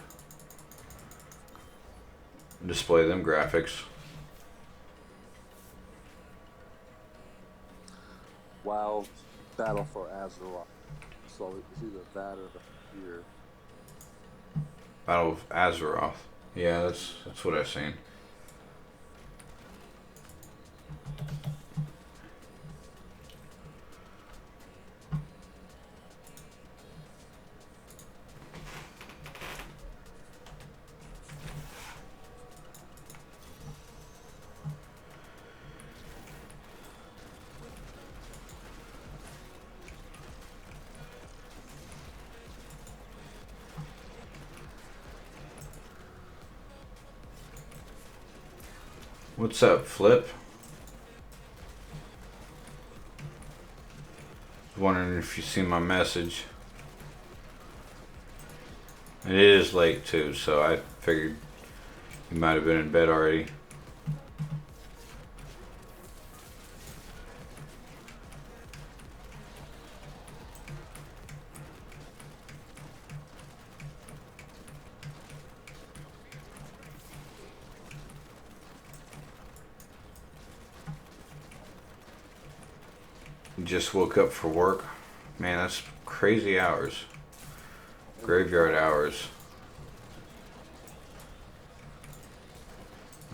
display them graphics. Wild Battle for Azeroth. So it's either that or the here. Battle of Azeroth. Yeah, that's what I've seen. What's up, Flip? Wondering if you see my message. It is late too, so I figured you might have been in bed already. Just woke up for work. Man, that's crazy hours. Graveyard hours.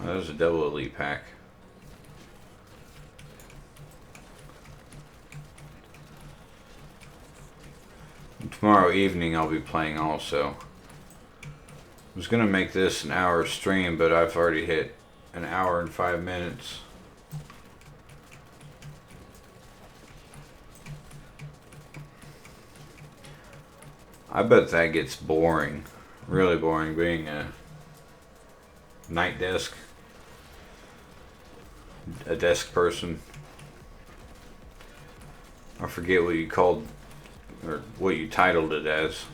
Oh, that was a double elite pack. Tomorrow evening I'll be playing also. I was gonna make this an hour stream, but I've already hit an hour and 5 minutes. I bet that gets boring. Really boring being a night desk. A desk person. I forget what you called or what you titled it as.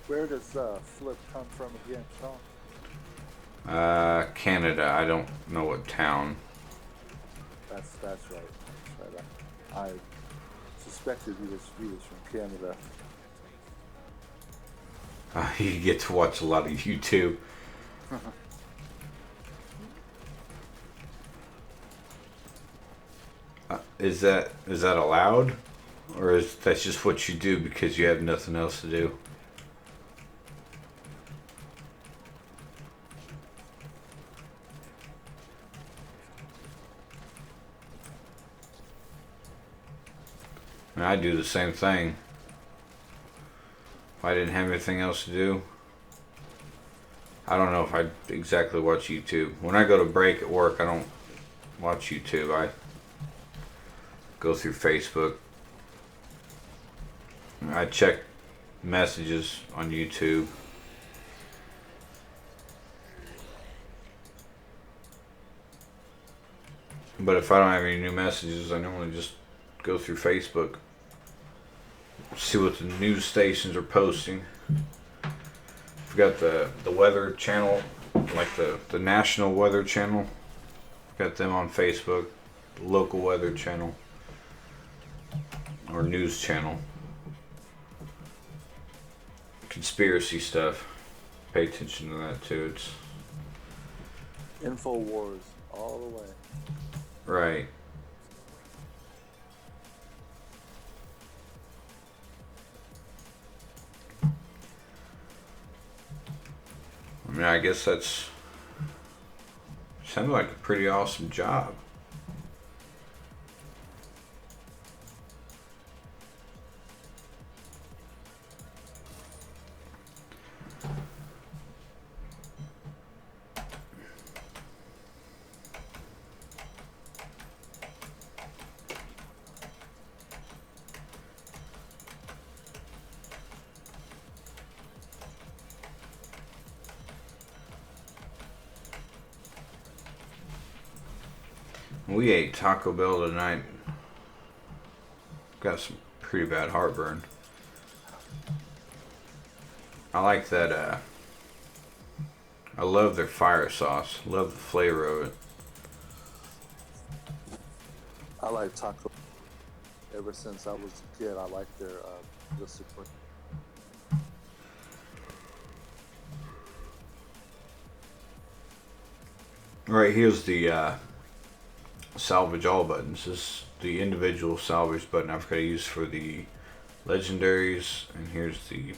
Where does Flip come from again, Shaun? Canada. I don't know what town. That's right. That's right. I suspected he was from Canada. You get to watch a lot of YouTube. Is that allowed, or is that just what you do because you have nothing else to do? I mean, I do the same thing. If I didn't have anything else to do, I don't know if I exactly watch YouTube. When I go to break at work, I don't watch YouTube. I go through Facebook. I check messages on YouTube. But if I don't have any new messages, I normally just go through Facebook. See what the news stations are posting. We've got the weather channel, like the national weather channel. Got them on Facebook. The local weather channel. Or news channel. Conspiracy stuff. Pay attention to that too. It's InfoWars all the way. right. I mean, I guess that's sounded like a pretty awesome job. We ate Taco Bell tonight. Got some pretty bad heartburn. I like that, I love their fire sauce. Love the flavor of it. I like taco. Ever since I was a kid, I liked their the supreme. Alright, here's the salvage all buttons. This is the individual salvage button I've got to use for the legendaries. And here's the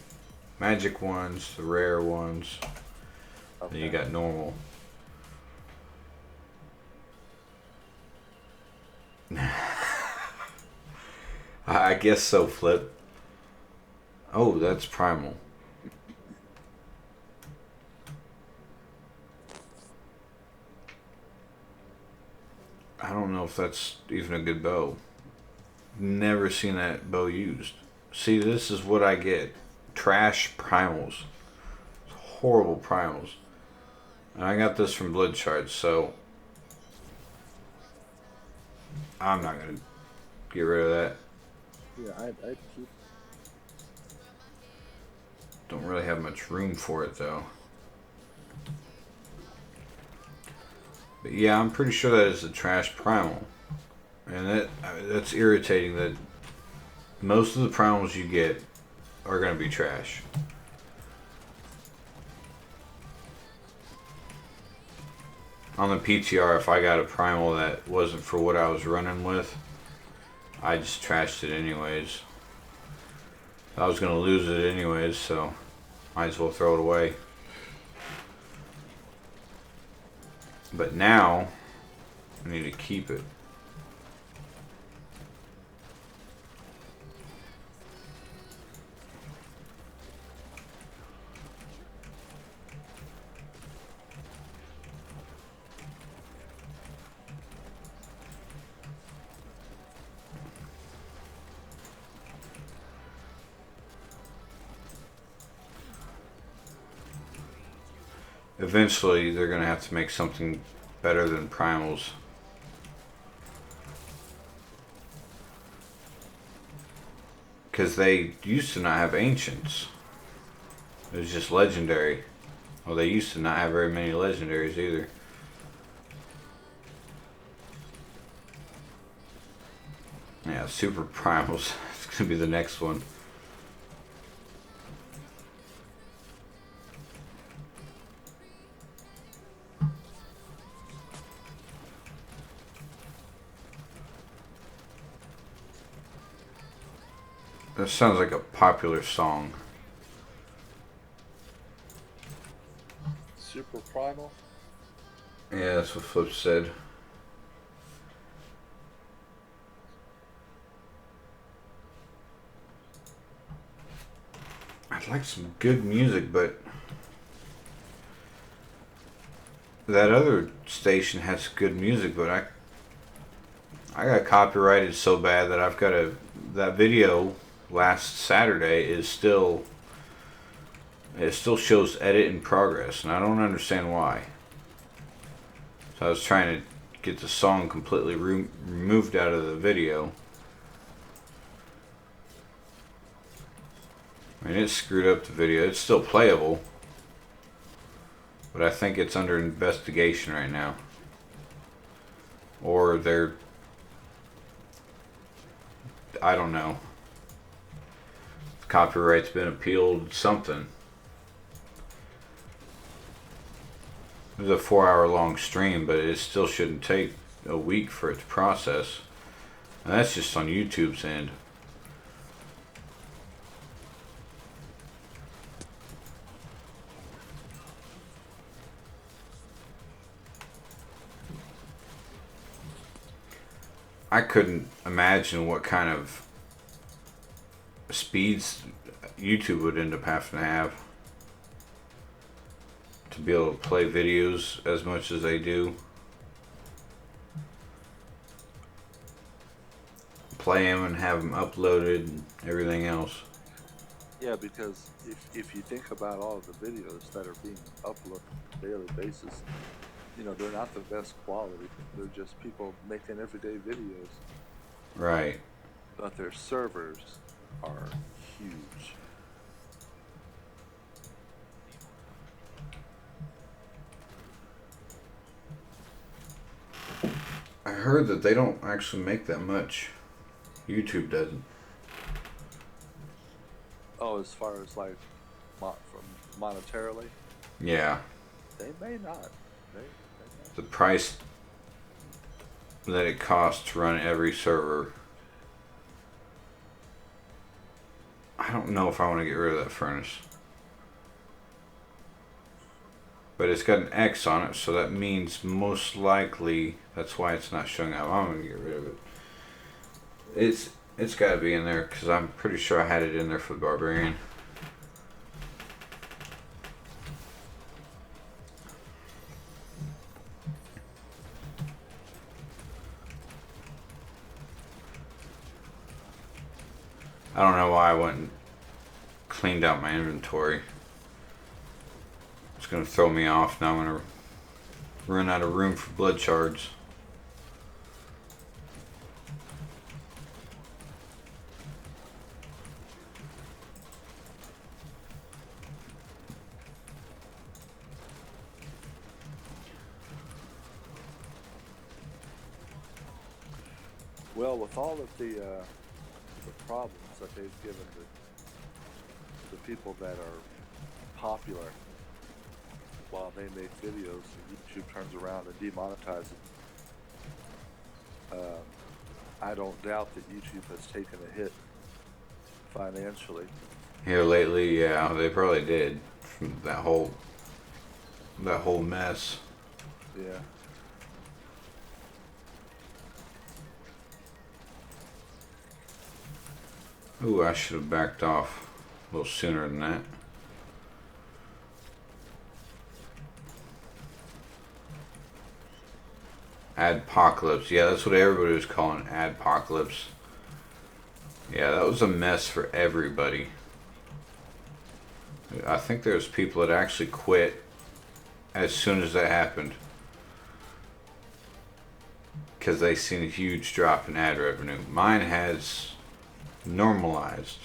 magic ones, the rare ones. Okay. Then you got normal. I guess so, Flip. Oh, that's primal. I don't know if that's even a good bow. Never seen that bow used. See, this is what I get. Trash primals. Horrible primals. And I got this from Blood Shards, so I'm not gonna get rid of that. Yeah, I'd keep. Don't really have much room for it though. But yeah, I'm pretty sure that is a trash primal. And that's irritating that most of the primals you get are gonna be trash. On the PTR, if I got a primal that wasn't for what I was running with, I just trashed it anyways. I was gonna lose it anyways, so might as well throw it away. But now, I need to keep it. Eventually, they're going to have to make something better than primals. Because they used to not have ancients. It was just legendary. Well, they used to not have very many legendaries either. Yeah, super primals. It's going to be the next one. That sounds like a popular song. Super primal. Yeah, that's what Flip said. I'd like some good music, but that other station has good music, but I got copyrighted so bad that I've got that video last Saturday is still, it still shows edit in progress, and I don't understand why. So I was trying to get the song completely removed out of the video. I mean, it screwed up the video. It's still playable, but I think it's under investigation right now. Or I don't know. Copyright's been appealed, something. It was a 4-hour long stream, but it still shouldn't take a week for it to process. And that's just on YouTube's end. I couldn't imagine what kind of speeds YouTube would end up having to have to be able to play videos as much as they do. Play them and have them uploaded and everything else. Yeah, because if you think about all of the videos that are being uploaded on a daily basis, you know, they're not the best quality. They're just people making everyday videos, Right. but their servers are huge. I heard that they don't actually make that much. YouTube doesn't. Oh, as far as like from monetarily, Yeah. they may not. They may. The price that it costs to run every server. I don't know if I want to get rid of that furnace. But it's got an X on it, so that means most likely that's why it's not showing up. I'm gonna get rid of it. It's got to be in there because I'm pretty sure I had it in there for the barbarian. I don't know why I went and cleaned out my inventory. It's gonna throw me off. Now I'm gonna run out of room for blood shards. Well, with all of the problems that they've given the people that are popular while they make videos, and YouTube turns around and demonetizes them, I don't doubt that YouTube has taken a hit financially. Here lately, yeah, they probably did. From that whole mess. Yeah. Ooh, I should have backed off a little sooner than that. Adpocalypse. Yeah, that's what everybody was calling Adpocalypse. Yeah, that was a mess for everybody. I think there's people that actually quit as soon as that happened because they seen a huge drop in ad revenue. Mine has normalized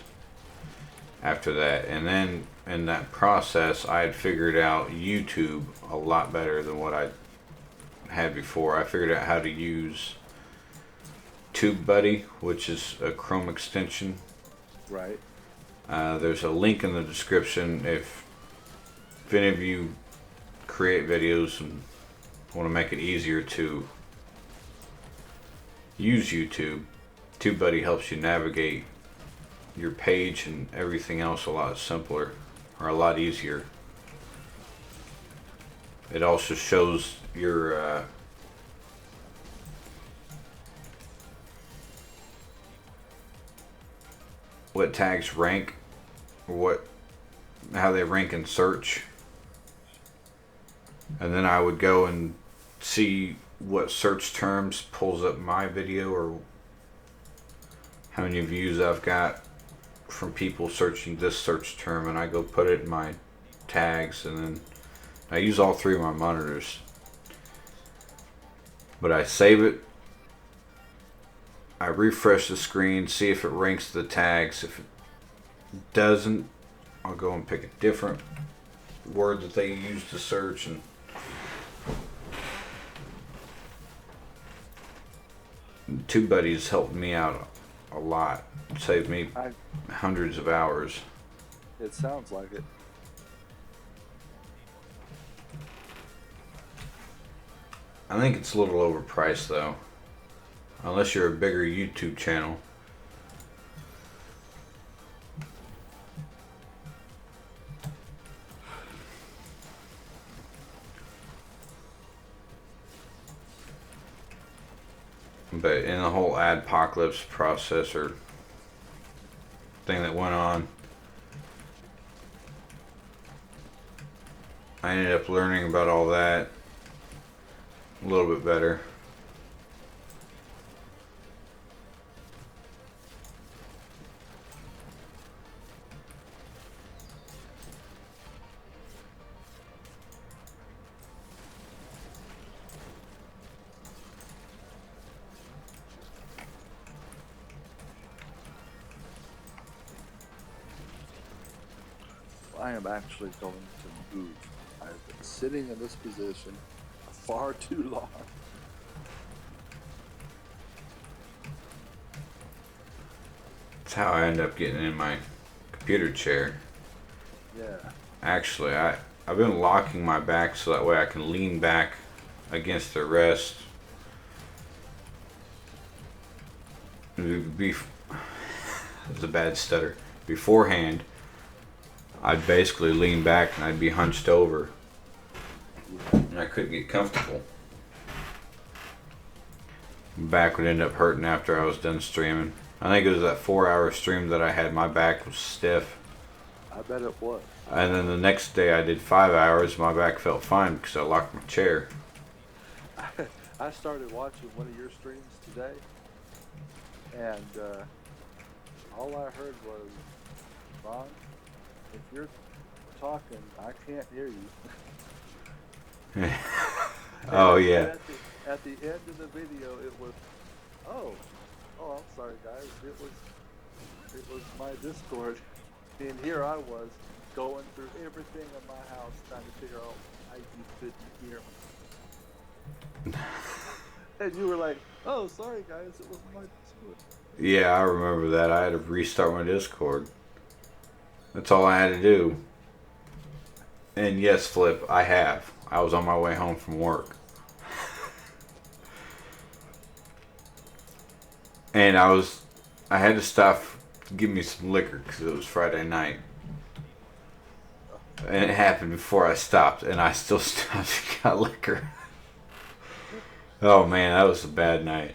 after that, and then in that process I had figured out YouTube a lot better than what I had before. I figured out how to use Tubebuddy, which is a Chrome extension. Right. There's a link in the description if any of you create videos and want to make it easier to use YouTube. Tubebuddy helps you navigate your page and everything else a lot simpler, or a lot easier. It also shows your what tags rank, or how they rank in search. And then I would go and see what search terms pulls up my video, or how many views I've got from people searching this search term, and I go put it in my tags, and then I use all three of my monitors. But I save it, I refresh the screen, see if it ranks the tags. If it doesn't, I'll go and pick a different word that they use to search, and TubeBuddy's helped me out a lot. It saved me hundreds of hours. It sounds like it. I think it's a little overpriced though, unless you're a bigger YouTube channel. But in the whole adpocalypse process or thing that went on, I ended up learning about all that a little bit better. I am actually going to move. I've been sitting in this position far too long. That's how I end up getting in my computer chair. Yeah. Actually, I've been locking my back so that way I can lean back against the rest. It's a bad stutter. Beforehand, I'd basically lean back and I'd be hunched over. And I couldn't get comfortable. My back would end up hurting after I was done streaming. I think it was that 4-hour stream that I had, my back was stiff. I bet it was. And then the next day I did 5 hours, my back felt fine because I locked my chair. I started watching one of your streams today, and all I heard was, Ron, if you're talking, I can't hear you. Oh, yeah. At the end of the video, it was, oh, I'm sorry, guys. It was my Discord, and here I was going through everything in my house trying to figure out why you couldn't hear me. And you were like, oh, sorry, guys, it was my Discord. Yeah, I remember that. I had to restart my Discord. That's all I had to do. And yes, Flip, I have. I was on my way home from work. And I had to stop to give me some liquor because it was Friday night. And it happened before I stopped, and I still stopped and got liquor. Oh man, that was a bad night.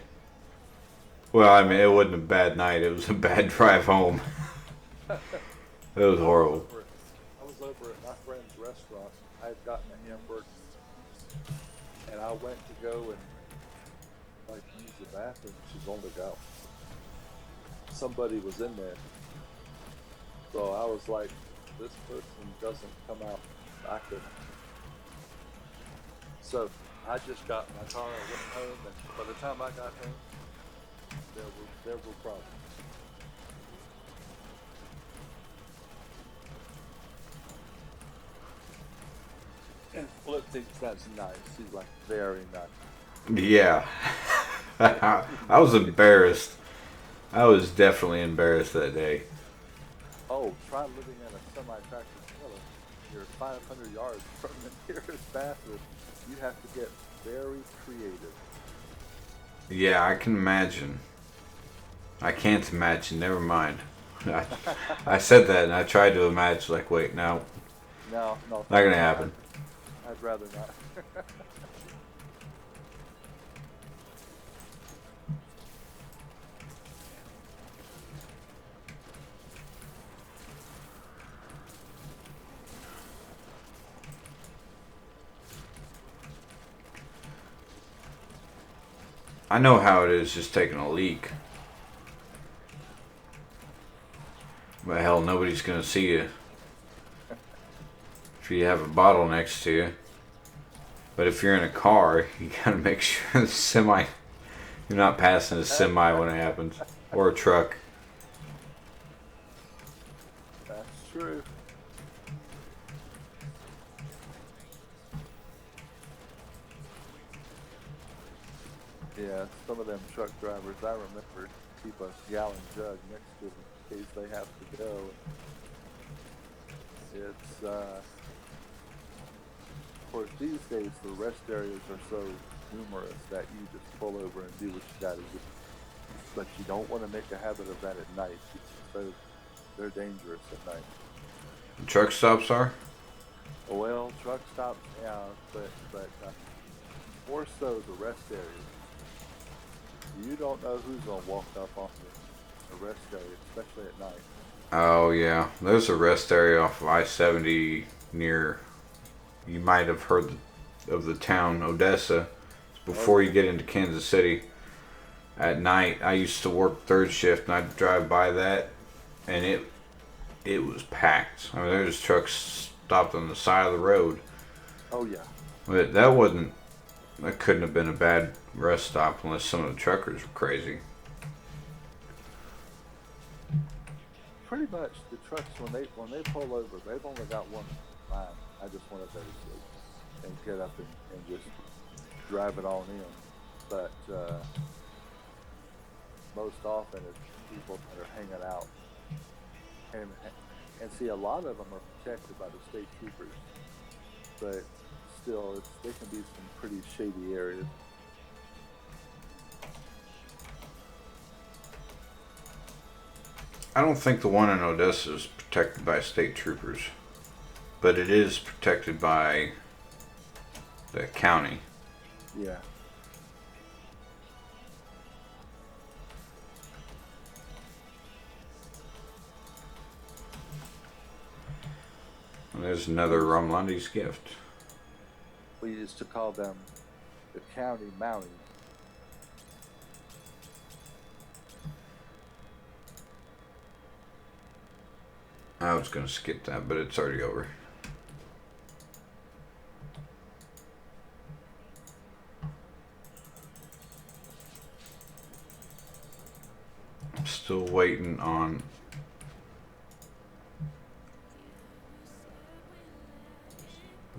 Well, I mean, it wasn't a bad night, it was a bad drive home. It was horrible. I was over at my friend's restaurant. I had gotten a hamburger, and I went to go and use the bathroom. She's on the go. Somebody was in there, so I was like, "This person doesn't come out." I couldn't. So I just got in my car and went home, and by the time I got home, there were problems. And Flip thinks that's nice. He's like, very nice. Yeah. I was embarrassed. I was definitely embarrassed that day. Oh, try living in a semi-tractor trailer. You're 500 yards from the nearest bathroom. You have to get very creative. Yeah, I can imagine. I can't imagine. Never mind. I said that and I tried to imagine. Like, wait, no. No. Not gonna happen. I'd rather not. I know how it is just taking a leak. But hell, nobody's gonna see you if you have a bottle next to you. But if you're in a car, you gotta make sure the semi, you're not passing a semi when it happens, or a truck. That's true. Yeah, some of them truck drivers, I remember, keep a gallon jug next to them in case they have to go. It's, of course, these days the rest areas are so numerous that you just pull over and do what you gotta do. But you don't want to make a habit of that at night because they're dangerous at night. Truck stops are? Well, truck stops, yeah, but more so the rest areas. You don't know who's gonna walk up on the rest area, especially at night. Oh yeah, there's a rest area off of I-70 near, you might have heard of the town Odessa. It's before you get into Kansas City. At night, I used to work third shift and I'd drive by that and it was packed. I mean, there's trucks stopped on the side of the road. Oh yeah. But that couldn't have been a bad rest stop unless some of the truckers were crazy. pretty much the trucks when they pull over, they've only got one line. I just want to go to sleep and get up and just drive it on in. But most often it's people that are hanging out, and see, a lot of them are protected by the state troopers, but still, they can be some pretty shady areas. I don't think the one in Odessa is protected by state troopers, but it is protected by the county. Yeah. And there's another Rumlundy's gift. We used to call them the county Mounties. I was going to skip that, but it's already over. I'm still waiting on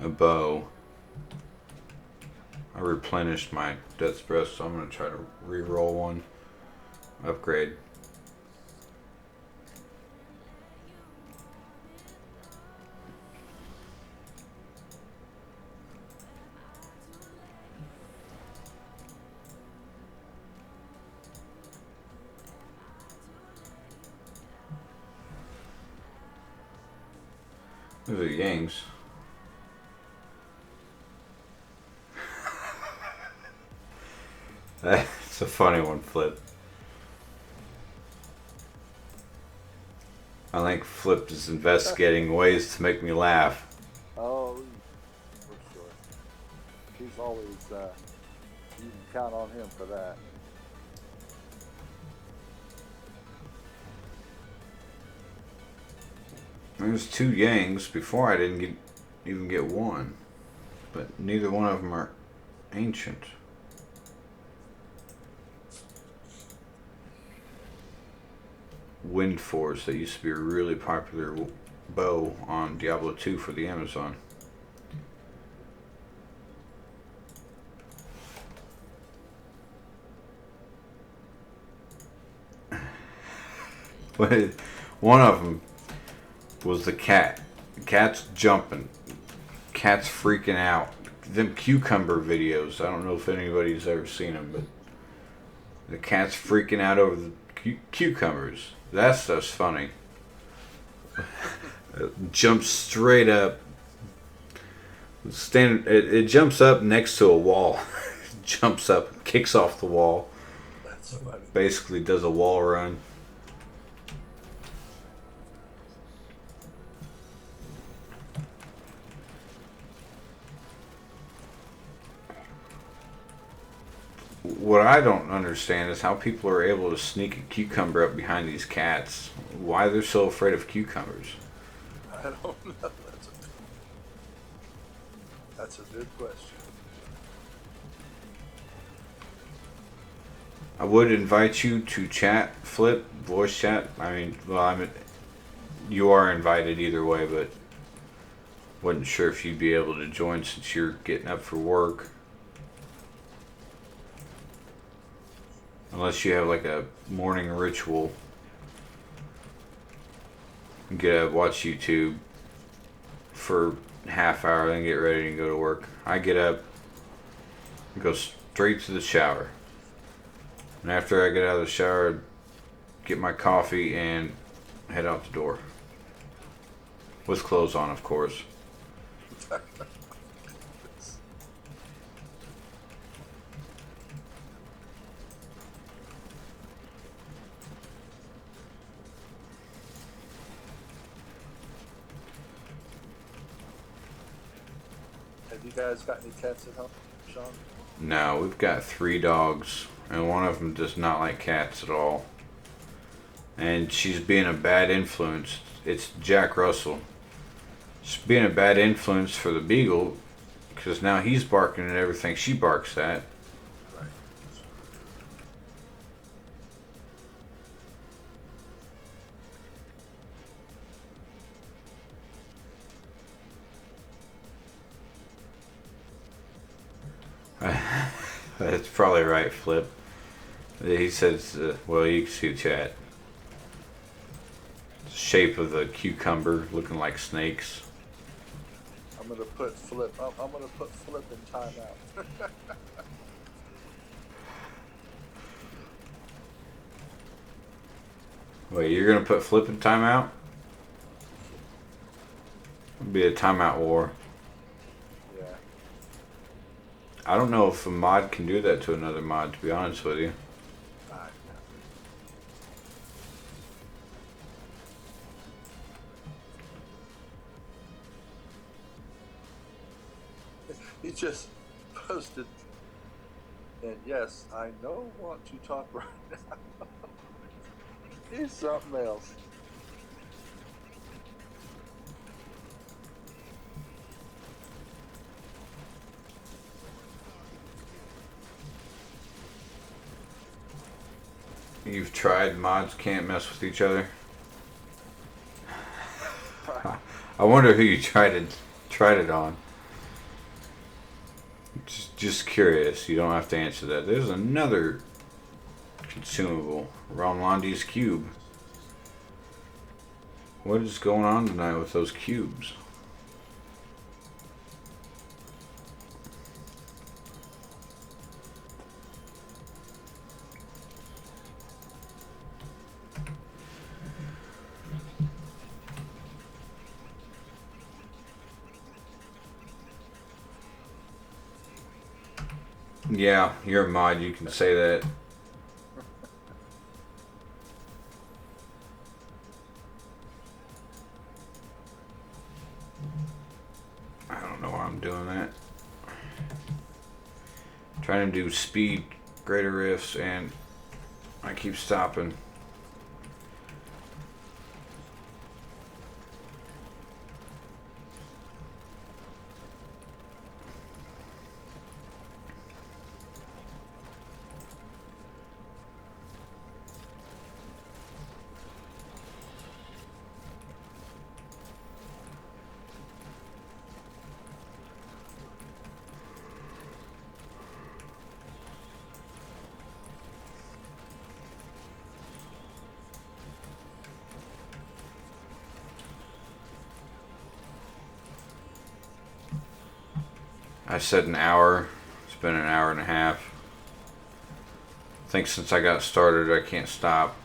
a bow. I replenished my Death's Breath, so I'm going to try to re-roll one. Upgrade. Those are Yangs. That's a funny one, Flip. I think Flip is investigating ways to make me laugh. Oh, for sure. He's always, you can count on him for that. There's two Yangs. Before I didn't even get one, but neither one of them are ancient. Wind Force, that used to be a really popular bow on Diablo 2 for the Amazon. But one of them was the cat. The cat's jumping. Cat's freaking out. Them cucumber videos. I don't know if anybody's ever seen them, but the cat's freaking out over the cucumbers. That stuff's funny. It jumps straight up. It jumps up next to a wall. Jumps up, kicks off the wall. That's funny. Basically does a wall run. What I don't understand is how people are able to sneak a cucumber up behind these cats. Why they're so afraid of cucumbers. I don't know. That's a good question. I would invite you to chat, Flip, voice chat. I mean, well, you are invited either way, but wasn't sure if you'd be able to join since you're getting up for work. Unless you have like a morning ritual. Get up, watch YouTube for half hour, then get ready and go to work. I get up, go straight to the shower. And after I get out of the shower, get my coffee and head out the door. With clothes on, of course. Have you guys got any cats at home, Shaun? No, we've got 3 dogs, and one of them does not like cats at all. And she's being a bad influence. It's Jack Russell. She's being a bad influence for the beagle, because now he's barking at everything she barks at. Right. That's probably right, Flip. He says, well, you can see the chat. Shape of the cucumber looking like snakes. I'm gonna put Flip. I'm gonna put Flip in timeout. Wait, you're gonna put Flip in timeout? It'll be a timeout war. Yeah. I don't know if a mod can do that to another mod, to be honest with you. He just posted, and yes, I don't want to talk right now. He's something else. You've tried mods can't mess with each other. I wonder who you tried it on. Just curious. You don't have to answer that. There's another consumable. Romlandi's cube. What is going on tonight with those cubes? Yeah, you're a mod. You can say that. I don't know why I'm doing that. Trying to do speed, greater rifts, and I keep stopping. I said an hour. It's been an hour and a half. I think since I got started, I can't stop.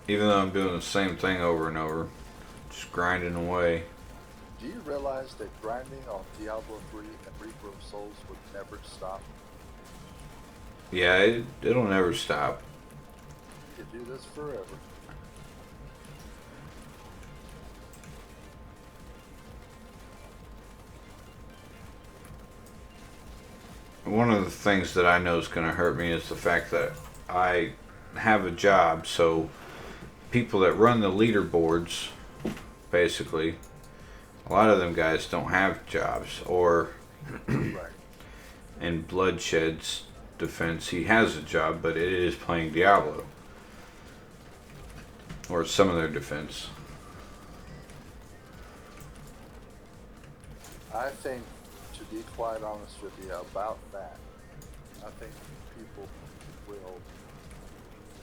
Even though I'm doing the same thing over and over. Just grinding away. Do you realize that grinding on Diablo 3 and Reaper of Souls would never stop? Yeah, it'll never stop. You could do this forever. One of the things that I know is going to hurt me is the fact that I have a job, so people that run the leaderboards, basically, a lot of them guys don't have jobs. Or Right. in Bloodshed's defense, he has a job, but it is playing Diablo. Or some of their defense. I think, to be quite honest with you about that, I think people will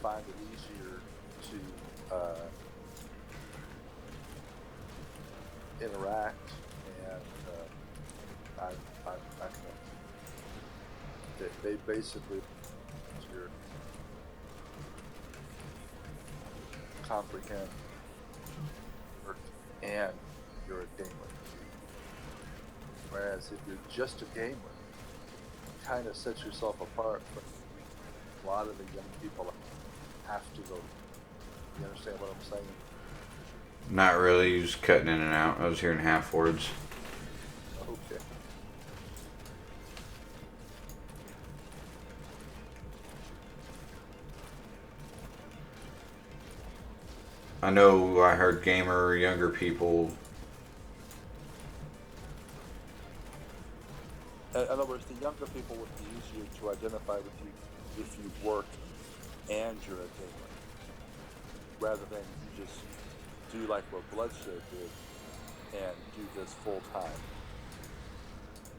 find it easier to interact, and I think that they basically your comprehend and you're a gamer. Whereas if you're just a gamer, you kind of set yourself apart from a lot of the young people that have to go. You understand what I'm saying? Not really, you're just cutting in and out. I was hearing half words. Okay. I know I heard gamer, younger people. In other words, the younger people would be easier to identify with you if you work and you're a gamer, rather than you just do like what Bloodshed did and do this full time.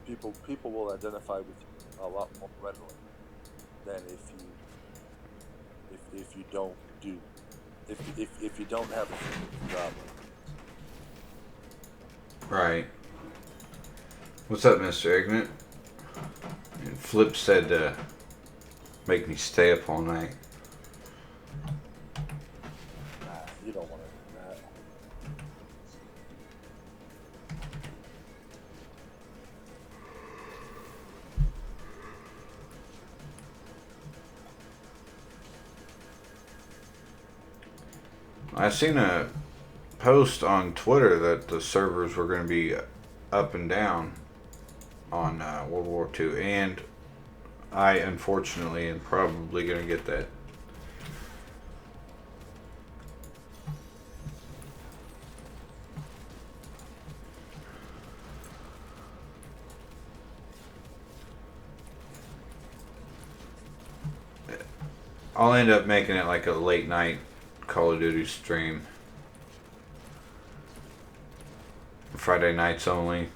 people will identify with you a lot more readily than if you don't do if you don't have a secret goblin. Right. What's up, Mr. Ignorant? And Flip said to make me stay up all night. Nah, you don't want to do that. I seen a post on Twitter that the servers were going to be up and down on World War II, and I unfortunately am probably going to get that. I'll end up making it like a late night Call of Duty stream. Friday nights only.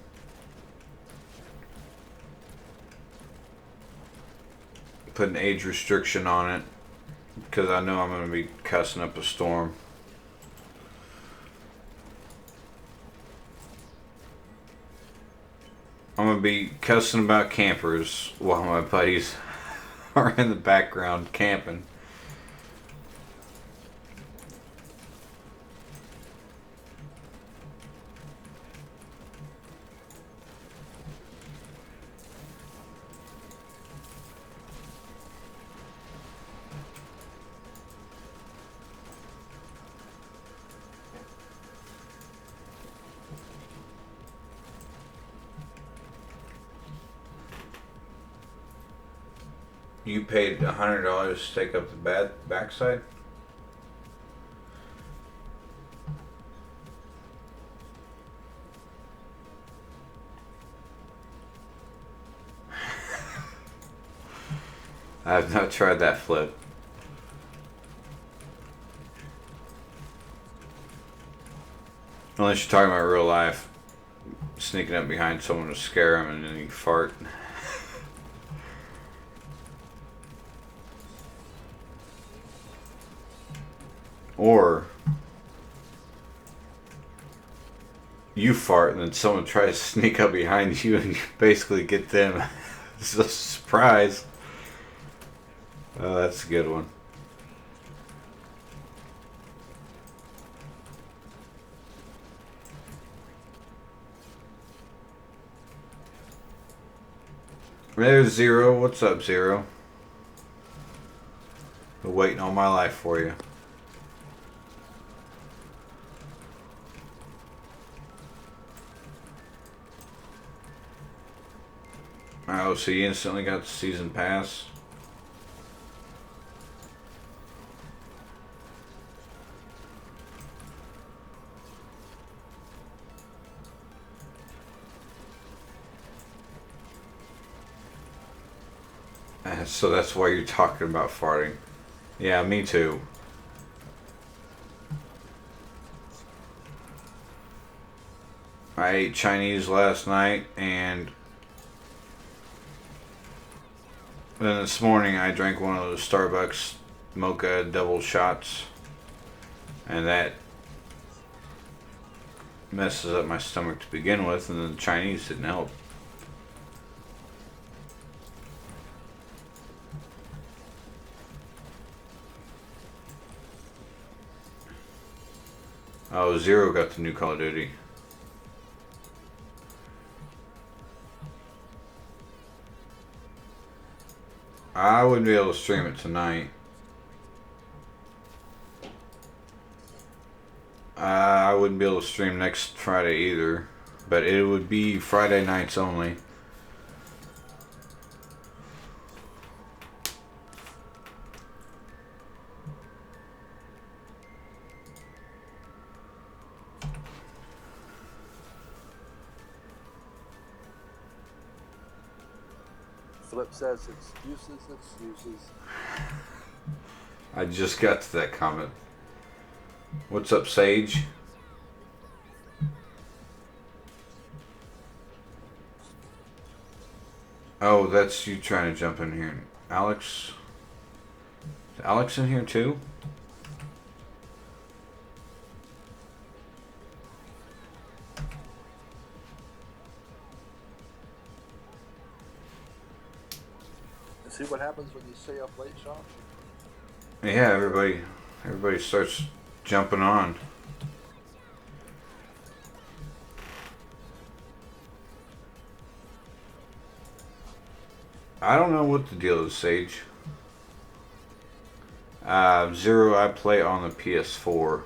Put an age restriction on it because I know I'm going to be cussing up a storm. I'm going to be cussing about campers while my buddies are in the background camping. You paid $100 to take up the backside? I have not tried that flip. Unless you're talking about real life. Sneaking up behind someone to scare them and then you fart. Or you fart and then someone tries to sneak up behind you and you basically get them. It's a surprise. Oh, that's a good one. There's Zero. What's up, Zero? Been waiting all my life for you. Oh, so you instantly got the season pass? So that's why you're talking about farting. Yeah, me too. I ate Chinese last night and then this morning I drank one of those Starbucks mocha double shots and that messes up my stomach to begin with, and then the Chinese didn't help. Oh, Zero got the new Call of Duty. I wouldn't be able to stream it tonight. I wouldn't be able to stream next Friday either, but it would be Friday nights only. Flip says excuses. I just got to that comment. What's up, Sage? Oh, that's you trying to jump in here. Alex? Is Alex in here too? And see what happens when you stay up late, Shaun? Yeah, everybody starts jumping on. I don't know what the deal is, Sage. Zero, I play on the PS4.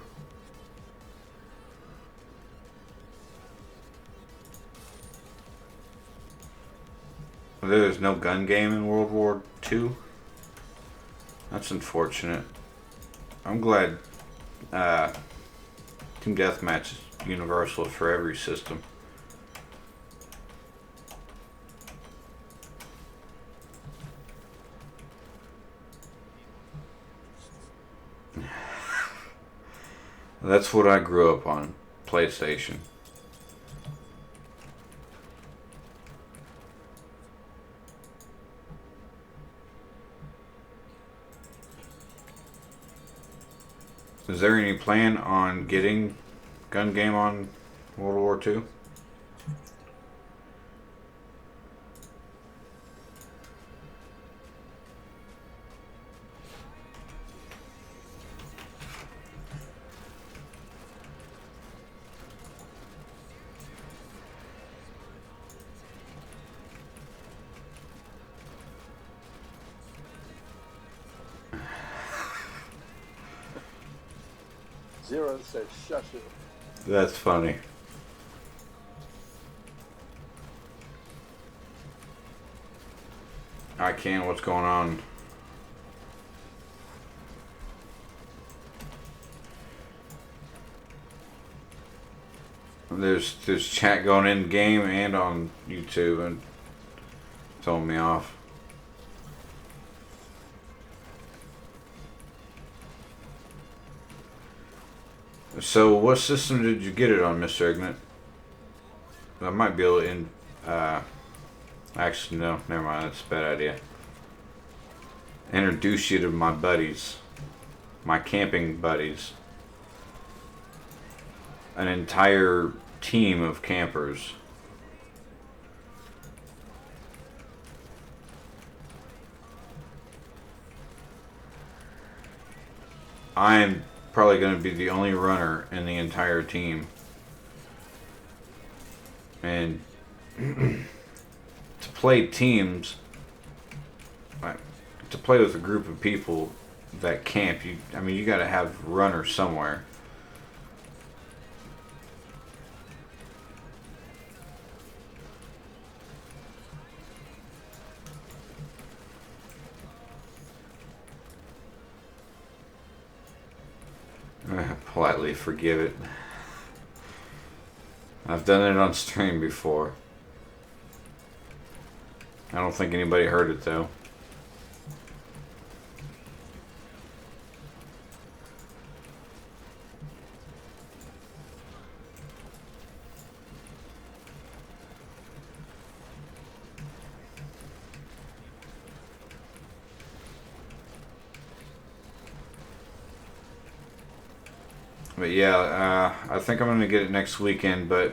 There's no gun game in World War II. That's unfortunate. I'm glad Team Deathmatch is universal for every system. That's what I grew up on, PlayStation. Is there any plan on getting gun game on World War II? Zero says shush it. That's funny. I can. What's going on? There's chat going in game and on YouTube and throwing me off. So, what system did you get it on, Mr. Ignorant? I might be able to actually, no, never mind. That's a bad idea. Introduce you to my buddies, my camping buddies. An entire team of campers. I'm probably going to be the only runner in the entire team. And to play teams, to play with a group of people that camp, you got to have runners somewhere. Politely forgive it. I've done it on stream before. I don't think anybody heard it though. But yeah, I think I'm going to get it next weekend, but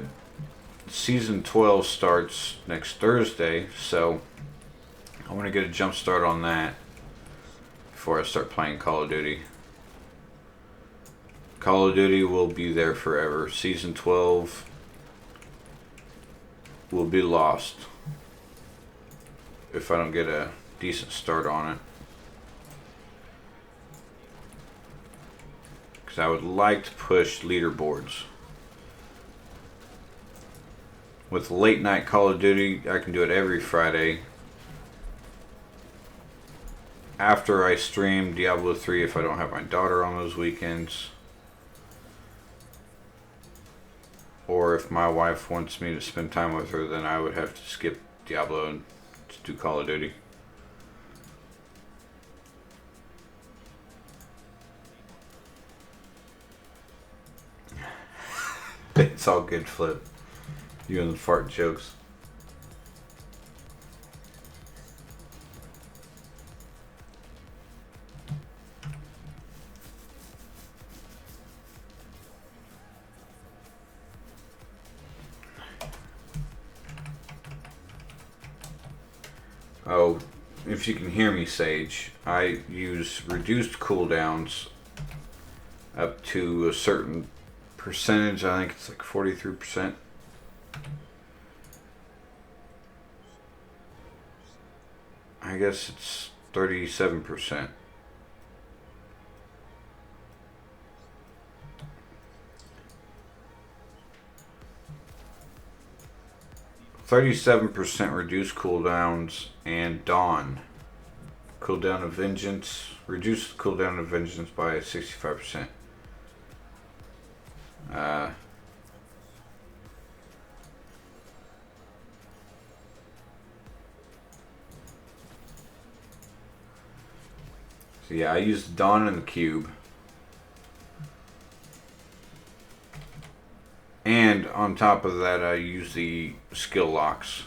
Season 12 starts next Thursday, so I want to get a jump start on that before I start playing Call of Duty. Call of Duty will be there forever. Season 12 will be lost if I don't get a decent start on it. Because I would like to push leaderboards. With late night Call of Duty, I can do it every Friday. After I stream Diablo 3 if I don't have my daughter on those weekends. Or if my wife wants me to spend time with her, then I would have to skip Diablo and just do Call of Duty. It's all good, Flip. You and the fart jokes. Oh, if you can hear me, Sage, I use reduced cooldowns up to a certain percentage. I think it's like 43%. I guess it's 37%. 37% reduced cooldowns and Dawn. Cooldown of Vengeance. Reduce the cooldown of Vengeance by 65%. So yeah, I use Dawn and the Cube. And on top of that, I use the skill locks.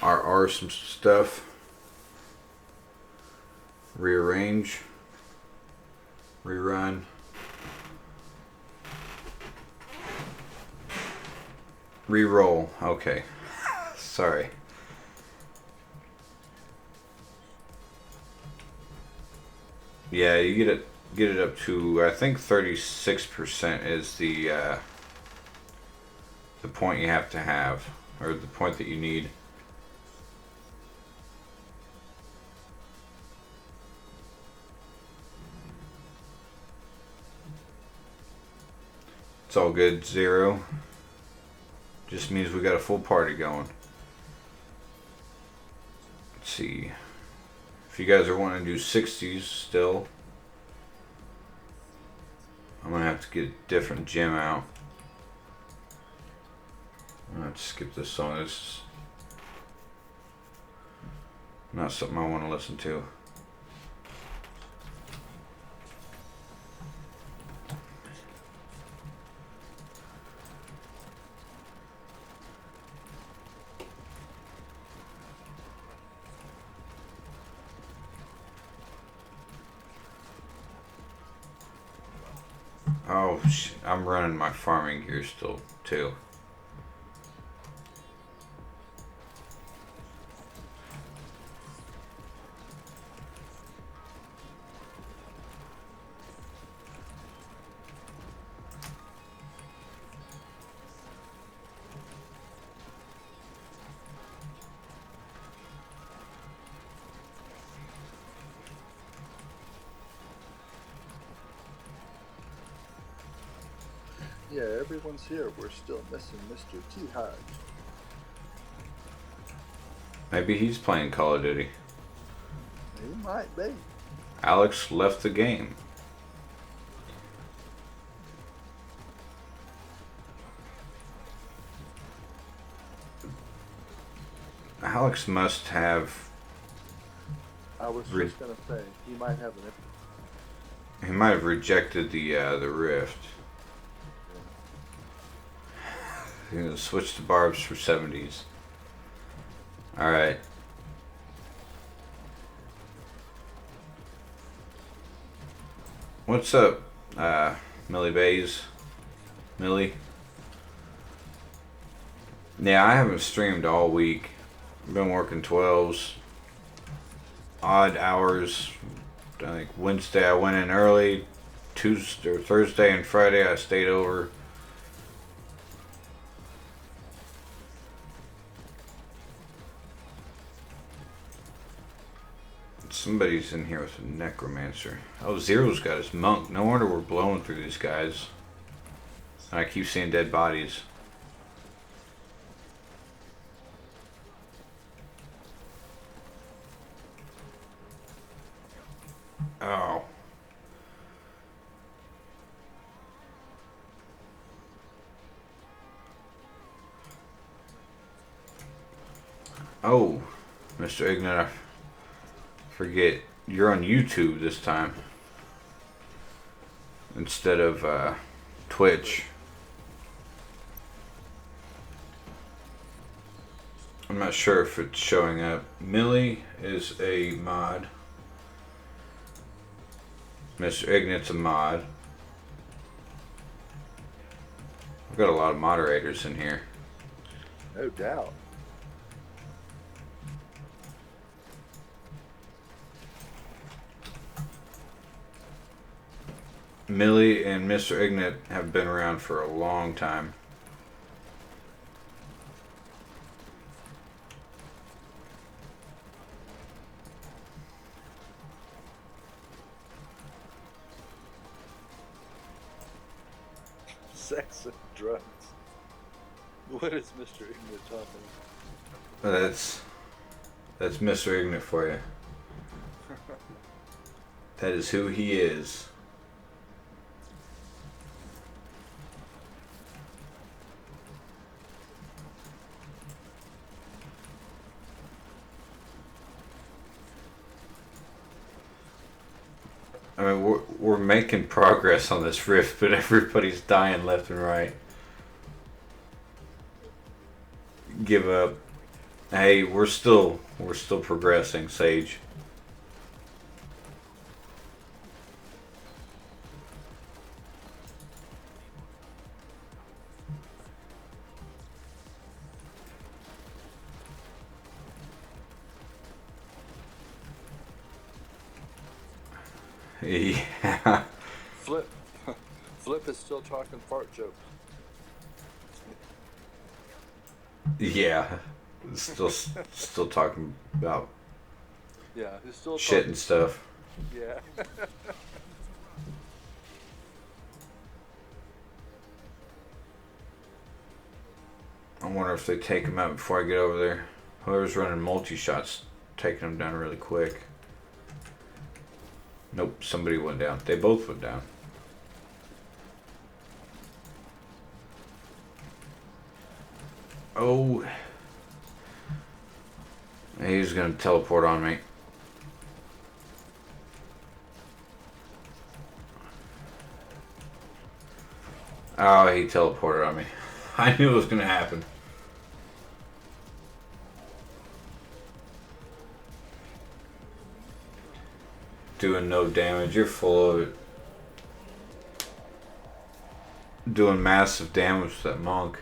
R some stuff. Rearrange. Rerun. Reroll. Okay. Sorry. Yeah, you get it up to, I think 36% is the point you have to have, or the point that you need. It's all good. 0 just means we got a full party going. Let's see. If you guys are wanting to do 60s still, I'm gonna have to get a different gem out. I'm gonna have to skip this song. It's not something I want to listen to. Oh, I'm running my farming gear still, too. Yeah, everyone's here. We're still missing Mr. T. Hodge. Maybe he's playing Call of Duty. He might be. Alex left the game. Alex must have. I was just gonna say he might have an. He might have rejected the rift. He's gonna switch to barbs for 70s. All right. What's up, Millie Bays? Millie? Yeah, I haven't streamed all week. I've been working 12s. Odd hours. I think Wednesday I went in early. Tuesday or Thursday and Friday I stayed over. Somebody's in here with a Necromancer. Oh, Zero's got his monk. No wonder we're blowing through these guys. I keep seeing dead bodies. Oh. Oh, Mr. Ignat, I forget. You're on YouTube this time instead of Twitch. I'm not sure if it's showing up. Millie is a mod. Mr. Ignat's a mod. I've got a lot of moderators in here. No doubt. Millie and Mr. Ignat have been around for a long time. Sex and drugs. What is Mr. Ignat talking? That's Mr. Ignat for you. That is who he is. I mean, we're making progress on this rift, but everybody's dying left and right. Give up. Hey, we're still progressing, Sage. Yeah. Flip. Flip is still talking fart jokes. Yeah. Still talking about Yeah, he's still shit talking. and stuff. Yeah. I wonder if they take him out before I get over there. Whoever's running multi-shots taking him down really quick. Nope, somebody went down. They both went down. Oh. He's gonna teleport on me. Oh, he teleported on me. I knew it was gonna happen. Doing no damage. You're full of it. Doing massive damage to that monk.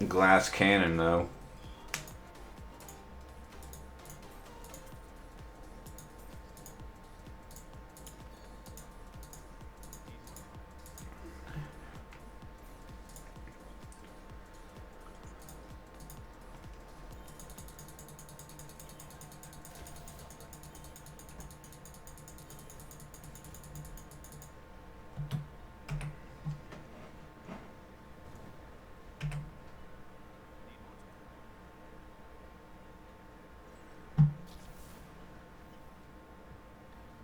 Glass cannon, though.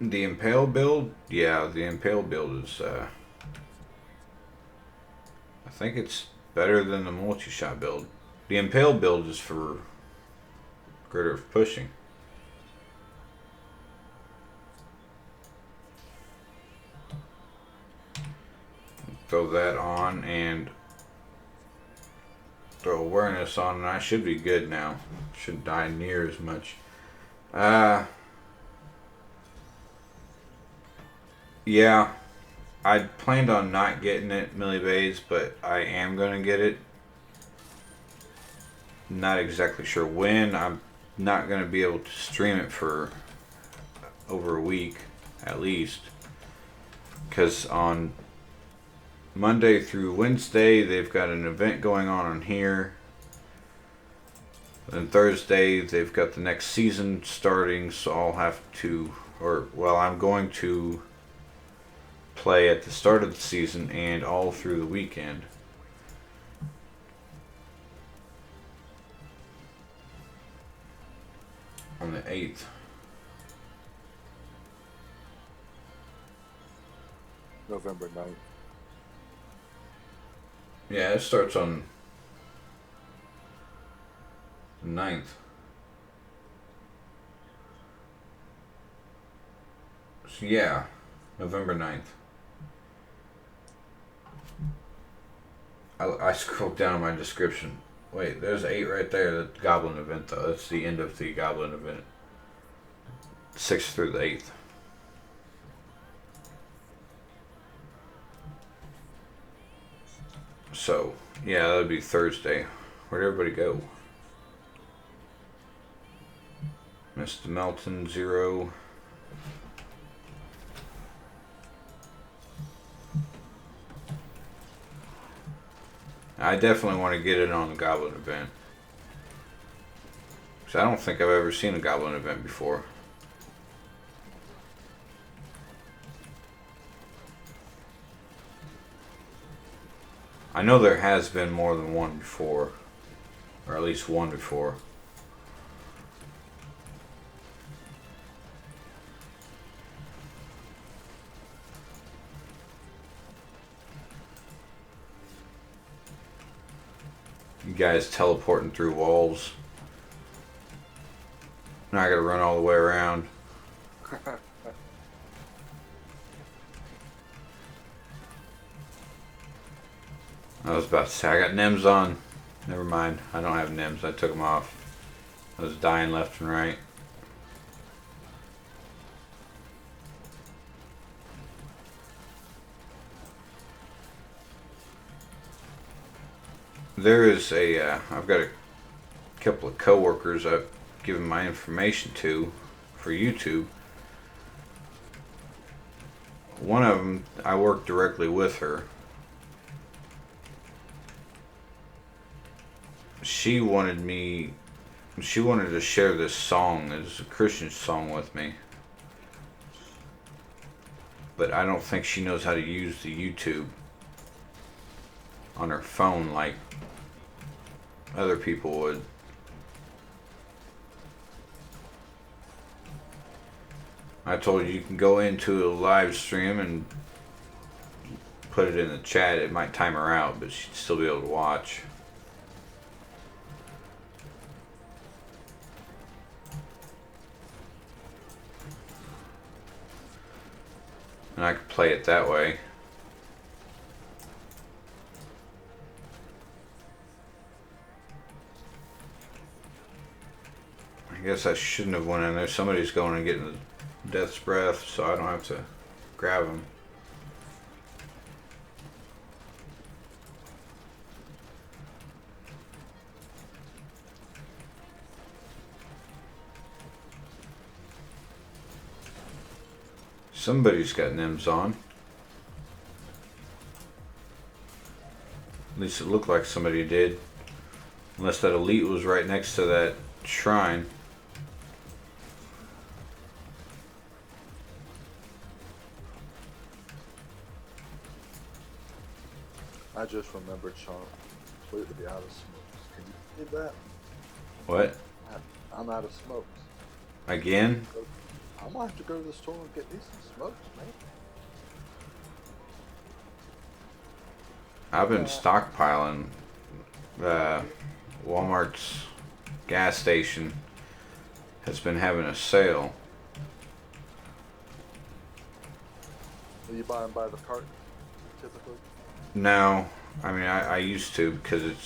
The Impale build? Yeah, the Impale build is, I think it's better than the multi-shot build. The Impale build is for greater pushing. Throw that on and throw awareness on and I should be good now. Shouldn't die near as much. Yeah, I planned on not getting it Millie Bays, but I am gonna get it. Not exactly sure when. I'm not gonna be able to stream it for over a week at least, because on Monday through Wednesday they've got an event going on here. Then Thursday they've got the next season starting, so I'll have to, I'm going to play at the start of the season and all through the weekend. On the 8th. November 9th. Yeah, it starts on the 9th. So yeah, November 9th. I scrolled down my description. Wait, there's 8 right there. The Goblin event, though. That's the end of the Goblin event. 6th through the 8th. So, yeah, that would be Thursday. Where'd everybody go? Mr. Melton, 0. I definitely want to get in on the Goblin event. Because I don't think I've ever seen a Goblin event before. I know there has been more than one before. Or at least one before. You guys teleporting through walls. Now I gotta run all the way around. I was about to say, I got NIMS on. Never mind, I don't have NIMS. I took them off. I was dying left and right. There is I've got a couple of coworkers I've given my information to for YouTube. One of them, I work directly with her. She wanted to share this song. It's a Christian song with me. But I don't think she knows how to use the YouTube on her phone like other people would. I told her you can go into a live stream and put it in the chat. It might time her out, but she'd still be able to watch. And I could play it that way. I guess I shouldn't have went in there. Somebody's going and getting the death's breath, so I don't have to grab him. Somebody's got NIMS on. At least it looked like somebody did. Unless that elite was right next to that shrine. I just remembered, Shaun, completely out of smokes. Can you believe that? What? I'm out of smokes. Again? I'm gonna have to go to the store and get me some smokes, man. I've been stockpiling. Walmart's gas station has been having a sale. Are you buying by the carton, typically? No, I mean I used to because it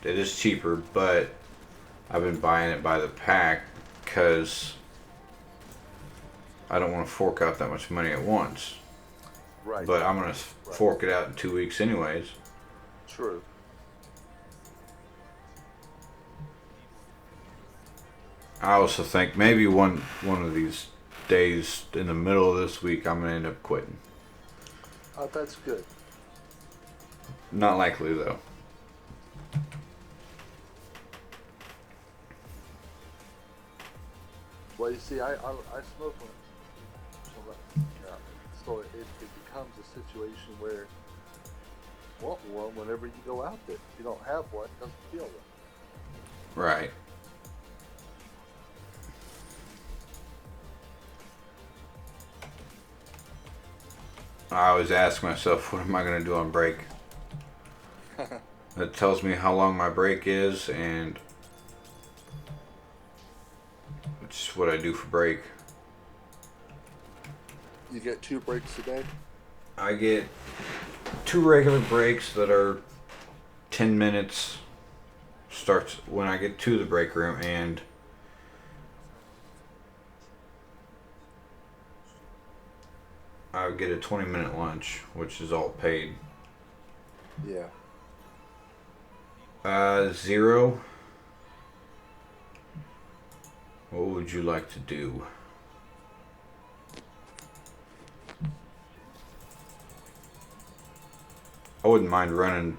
is cheaper, but I've been buying it by the pack because I don't want to fork out that much money at once. Right. But I'm gonna fork it out in 2 weeks anyways. True. I also think maybe one of these days in the middle of this week I'm gonna end up quitting. Oh, that's good. Not likely though. Well, you see, I smoke when so it becomes a situation where you want one whenever you go out there. If you don't have one, it doesn't feel right. Right. I always ask myself, what am I going to do on break? That tells me how long my break is, and it's what I do for break. You get 2 breaks a day? I get 2 regular breaks that are 10 minutes. Starts when I get to the break room, and I get a 20-minute lunch, which is all paid. Yeah. 0. What would you like to do? I wouldn't mind running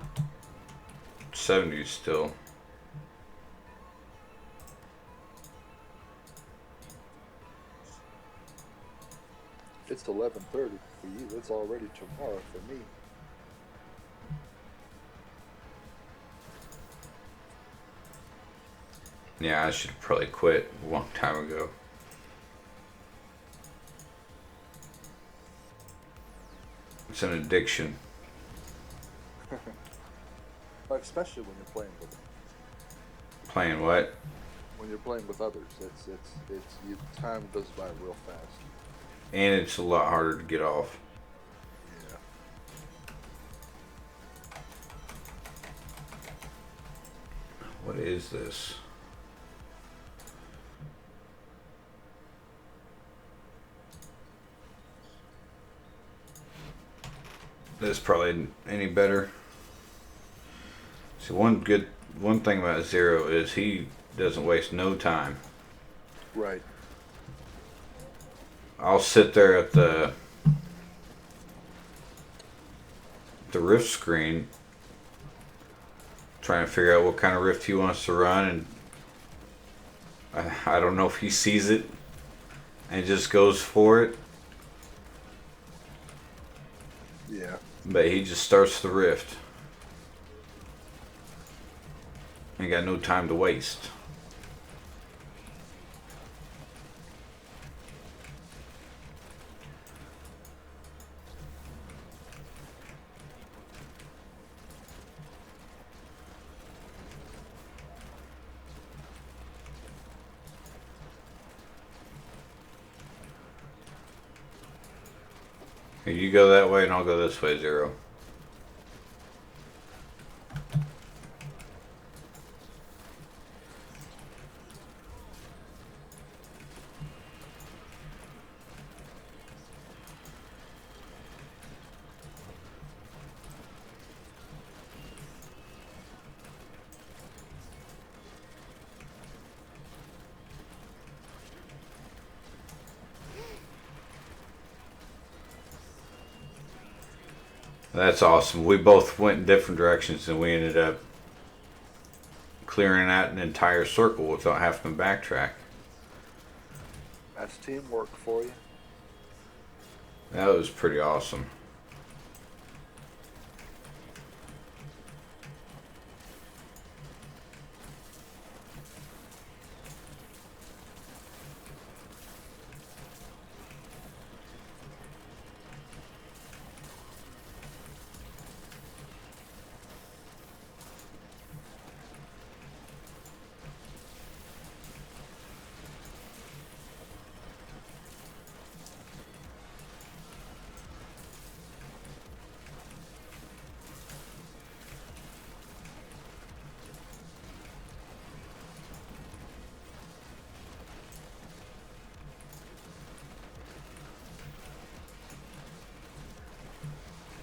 70s still. It's 11:30 for you. It's already tomorrow for me. Yeah, I should have probably quit a long time ago. It's an addiction. But especially when you're playing with Playing what? when you're playing with others. Time goes by real fast. And it's a lot harder to get off. Yeah. What is this? This probably isn't any better. See, one thing about Zero is he doesn't waste no time. Right. I'll sit there at the rift screen trying to figure out what kind of rift he wants to run, and I don't know if he sees it and just goes for it, Yeah. but he just starts the rift. Ain't got no time to waste. You go that way and I'll go this way, Zero. That's awesome. We both went in different directions and we ended up clearing out an entire circle without having to backtrack. That's teamwork for you. That was pretty awesome.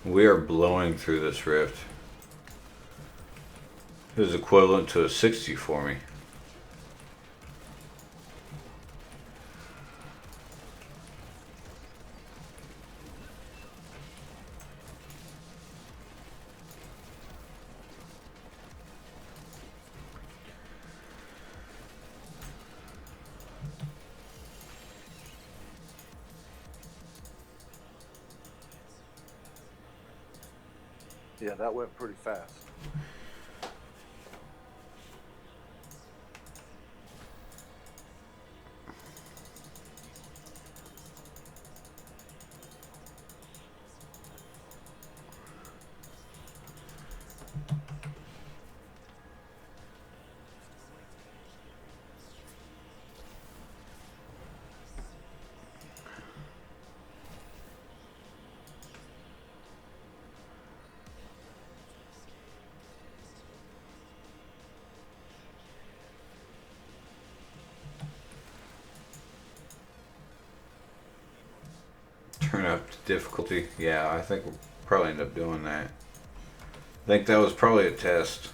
We are blowing through this rift. This is equivalent to a 60 for me. Yeah, that went pretty fast. up the difficulty. Yeah, I think we'll probably end up doing that. I think that was probably a test.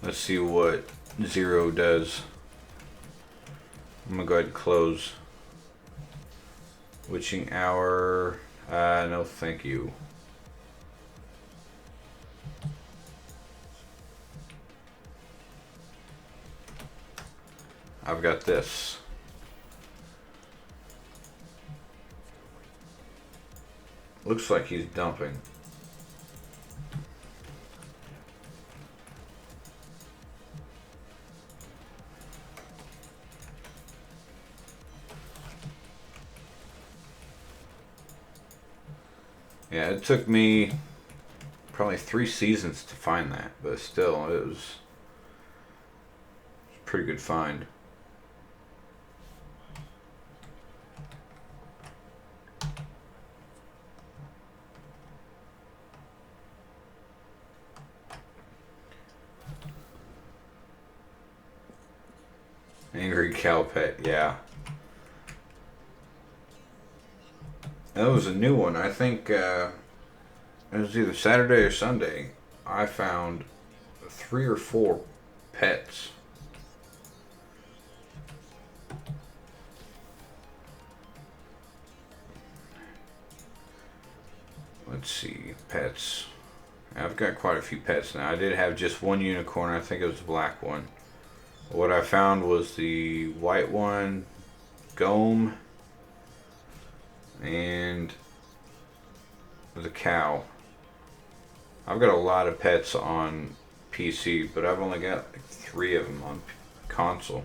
Let's see what 0 does. I'm gonna go ahead and close. Witching hour. No, thank you. I've got this. Looks like he's dumping. Yeah, it took me probably 3 seasons to find that, but still, it was a pretty good find. Angry cow pet, yeah. That was a new one. I think it was either Saturday or Sunday. I found 3 or 4 pets. Let's see, pets. I've got quite a few pets now. I did have just one unicorn. I think it was a black one. What I found was the white one, Gome, and the cow. I've got a lot of pets on PC, but I've only got like 3 of them on console.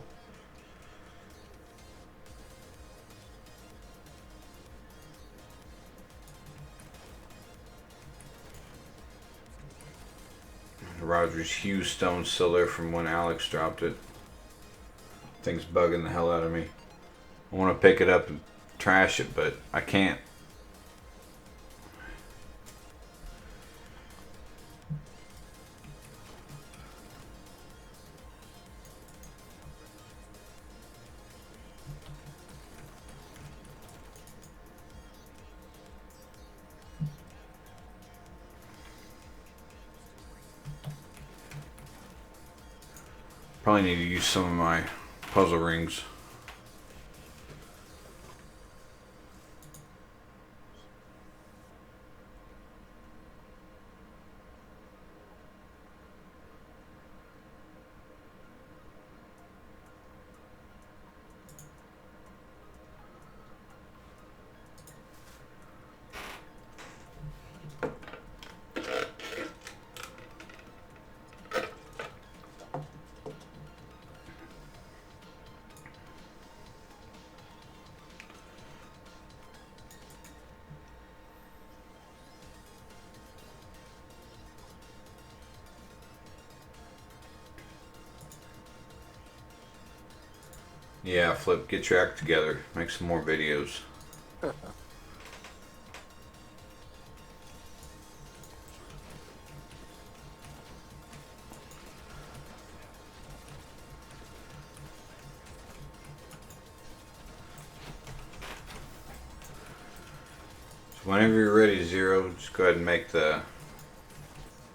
Roger's Hughes stone still there from when Alex dropped it. Thing's bugging the hell out of me. I want to pick it up and trash it, but I can't. Probably need to use some of my puzzle rings. Yeah, Flip, get your act together. Make some more videos. So whenever you're ready, 0, just go ahead and make the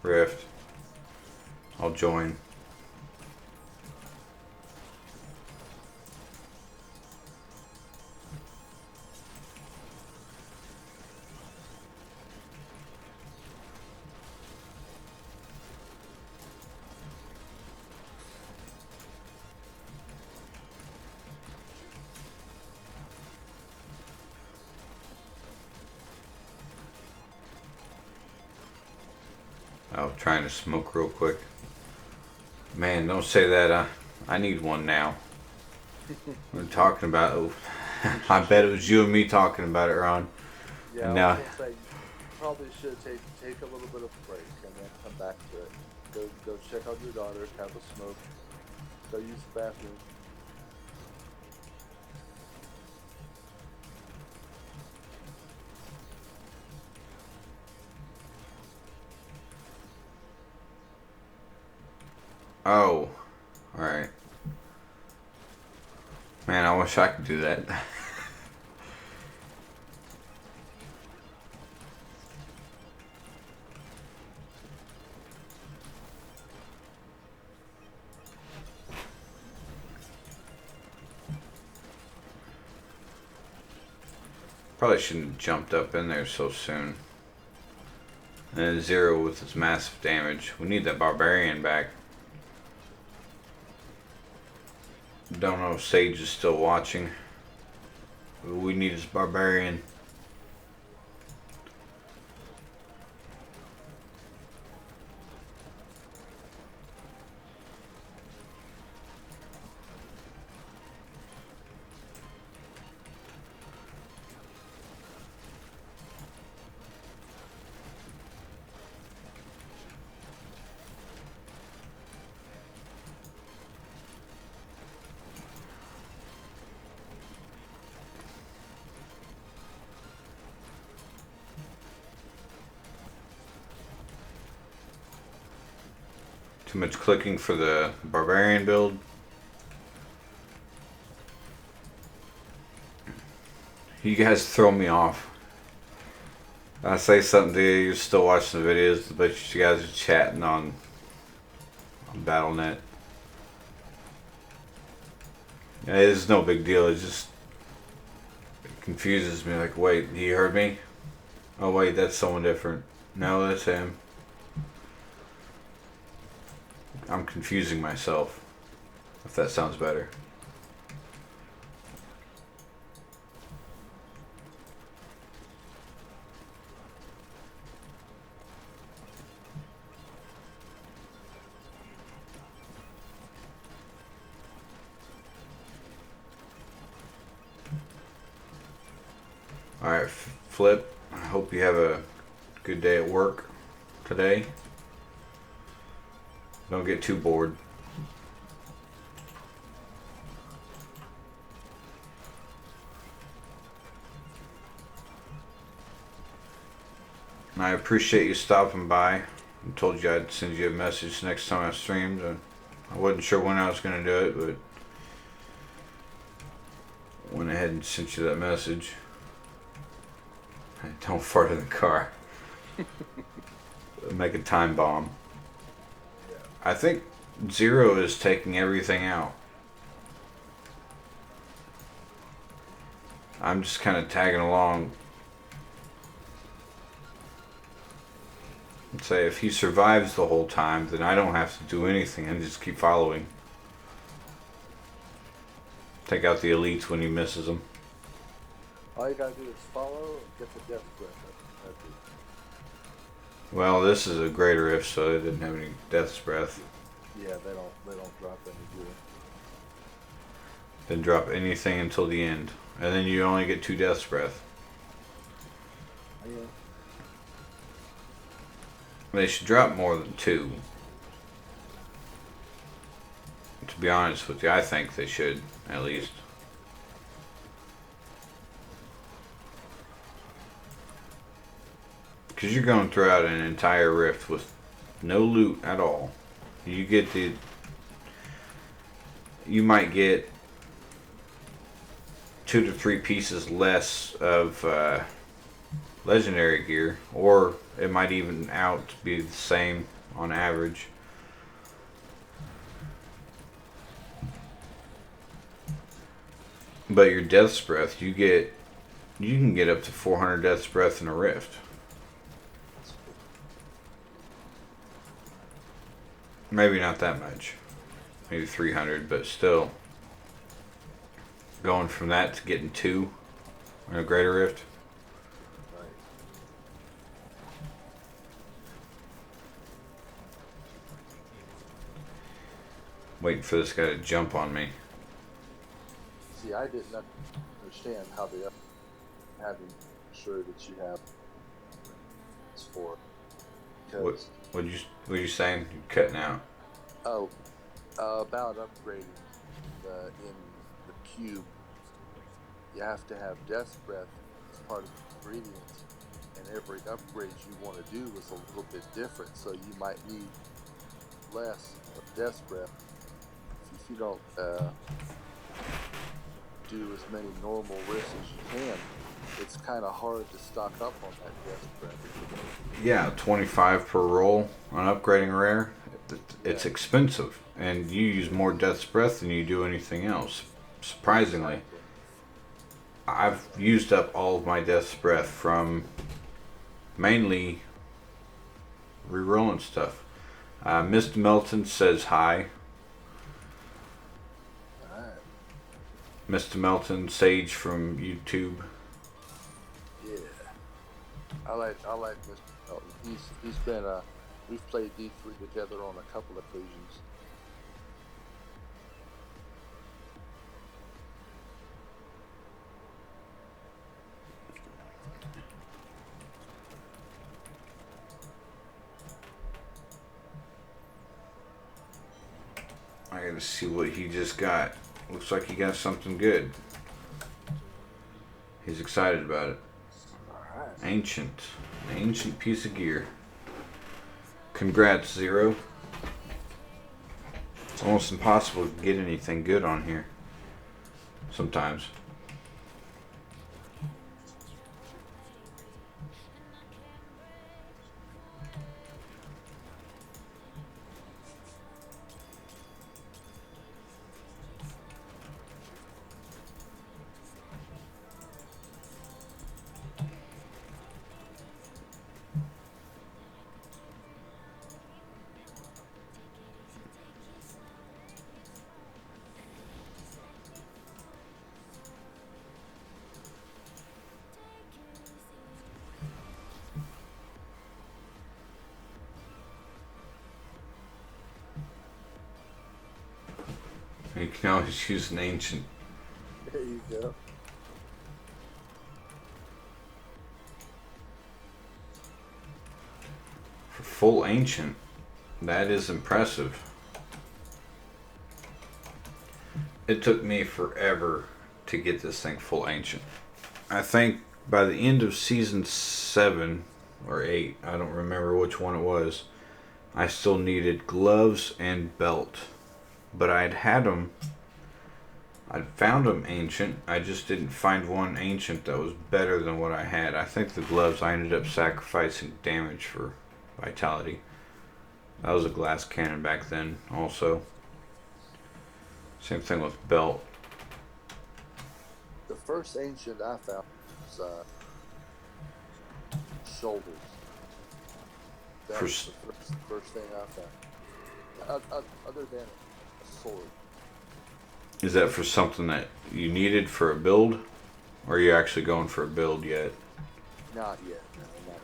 rift. I'll join. I'm trying to smoke real quick. Man, don't say that. I need one now. We're talking about. Oh, I bet it was you and me talking about it, Ron. Yeah, And, I was gonna say, you probably should take a little bit of a break and then come back to it. Go check on your daughter, have a smoke, go use the bathroom. Oh, alright. Man, I wish I could do that. Probably shouldn't have jumped up in there so soon. And then Zero with its massive damage. We need that barbarian back. Don't know if Sage is still watching. We need his barbarian. Too much clicking for the barbarian build. You guys throw me off. I say something to you, you're still watching the videos, but you guys are chatting on Battle.net. Yeah, it's no big deal, it just confuses me, like, wait, he heard me? Oh wait, that's someone different. No, that's him. I'm confusing myself, if that sounds better. Alright, Flip, I hope you have a good day at work today. Don't get too bored. And I appreciate you stopping by. I told you I'd send you a message next time I streamed. I wasn't sure when I was going to do it, but went ahead and sent you that message. Don't fart in the car. Make a time bomb. I think Zero is taking everything out. I'm just kind of tagging along. I'd say if he survives the whole time, then I don't have to do anything and just keep following. Take out the elites when he misses them. All you gotta do is follow and get the death breath. That's it. Well, this is a greater if, so it didn't have any death's breath. Yeah, they don't drop any good. Didn't drop anything until the end. And then you only get 2 death's breath. Yeah. They should drop more than 2. To be honest with you, I think they should, at least. Because you're going throughout an entire rift with no loot at all. You get the... You might get 2 to 3 pieces less of legendary gear, or it might even out to be the same on average. But your death's breath, you can get up to 400 death's breath in a rift. Maybe not that much. Maybe 300, but still. Going from that to getting 2 in a greater rift. Right. Waiting for this guy to jump on me. See, I didn't understand how they having sure that you have it's for. Because What you saying? You're cutting out. About upgrading in the cube, you have to have death breath as part of the ingredients, and every upgrade you want to do is a little bit different. So you might need less of death breath if you don't do as many normal risks as you can. It's kind of hard to stock up on that death breath. Yeah, 25 per roll on upgrading rare. It's expensive, and you use more death's breath than you do anything else. Surprisingly. Exactly. I've used up all of my Death's Breath from mainly rerolling stuff. Mr. Melton says hi. Alright. Mr. Melton, Sage from YouTube. Yeah. I like Mr. Melton. He's been we've played D3 together on a couple occasions. I gotta see what he just got. Looks like he got something good. He's excited about it. Alright. Ancient. An ancient piece of gear. Congrats, Zero. It's almost impossible to get anything good on here. Sometimes. You can always use an ancient. There you go. For full ancient, that is impressive. It took me forever to get this thing full ancient. I think by the end of season 7 or 8, I don't remember which one it was, I still needed gloves and belt. But I'd had them. I'd found them ancient. I just didn't find one ancient that was better than what I had. I think the gloves, I ended up sacrificing damage for vitality. That was a glass cannon back then also. Same thing with belt. The first ancient I found was shoulders. That was the first thing I found. Other than a sword. Is that for something that you needed for a build? Or are you actually going for a build yet? Not yet. No, not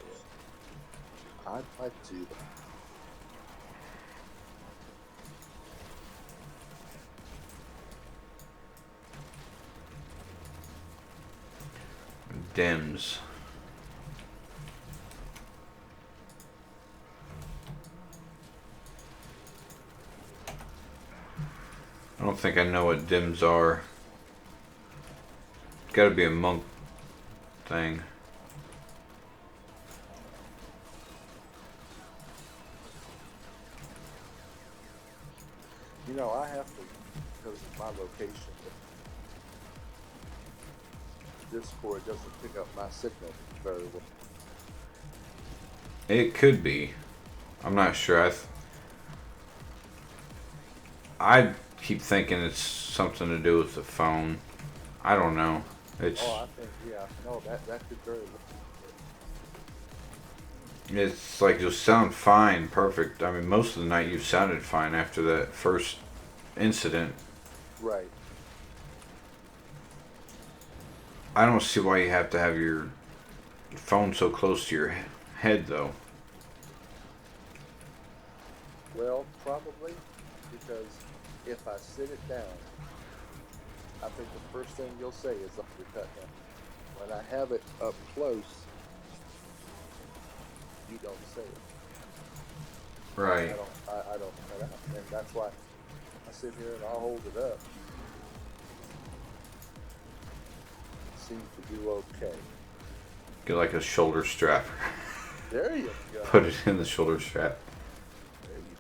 yet. I'd like to. Dims. I don't think I know what dims are. It's gotta be a monk thing. You know, I have to, because of my location, Discord doesn't pick up my signal very well. It could be. I'm not sure. I keep thinking it's something to do with the phone. I don't know. It's I think, yeah, no, that could very well. it's like you'll sound fine, perfect. I mean, most of the night you sounded fine after that first incident. Right. I don't see why you have to have your phone so close to your head, though. Well, probably because if I sit it down, I think the first thing you'll say is uppercut him. When I have it up close, you don't say it. Right. I don't cut out. And that's why I sit here and I'll hold it up. Seems to do okay. Get like a shoulder strap. There you go. Put it in the shoulder strap. There you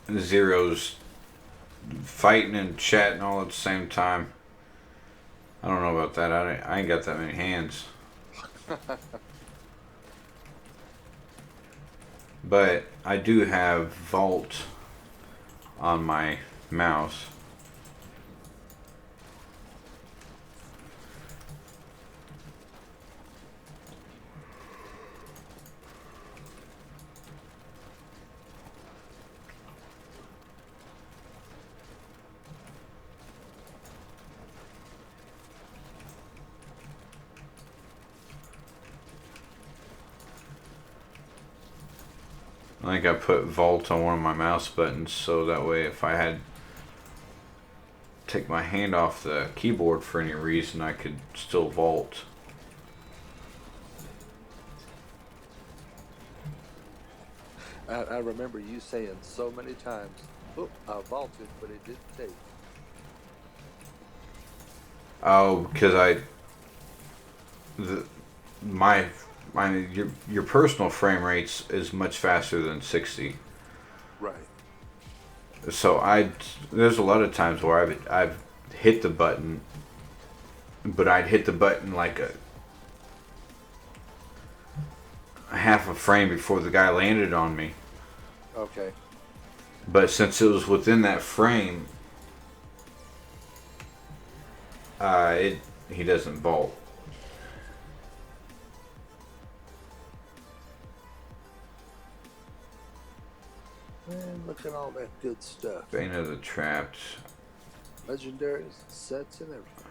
go. Zero's fighting and chatting all at the same time. I don't know about that. I ain't got that many hands. But I do have Vault on my mouse. I think I put Vault on one of my mouse buttons so that way if I had to take my hand off the keyboard for any reason, I could still Vault. I remember you saying so many times, "Oh, I vaulted, but it didn't take." Oh, because the my your personal frame rates is much faster than 60. Right. So there's a lot of times where I've hit the button, but I'd hit the button like a half a frame before the guy landed on me. Okay. But since it was within that frame, he doesn't vault. Man, look at all that good stuff. Bane of the Trapped. Legendaries, sets, and everything.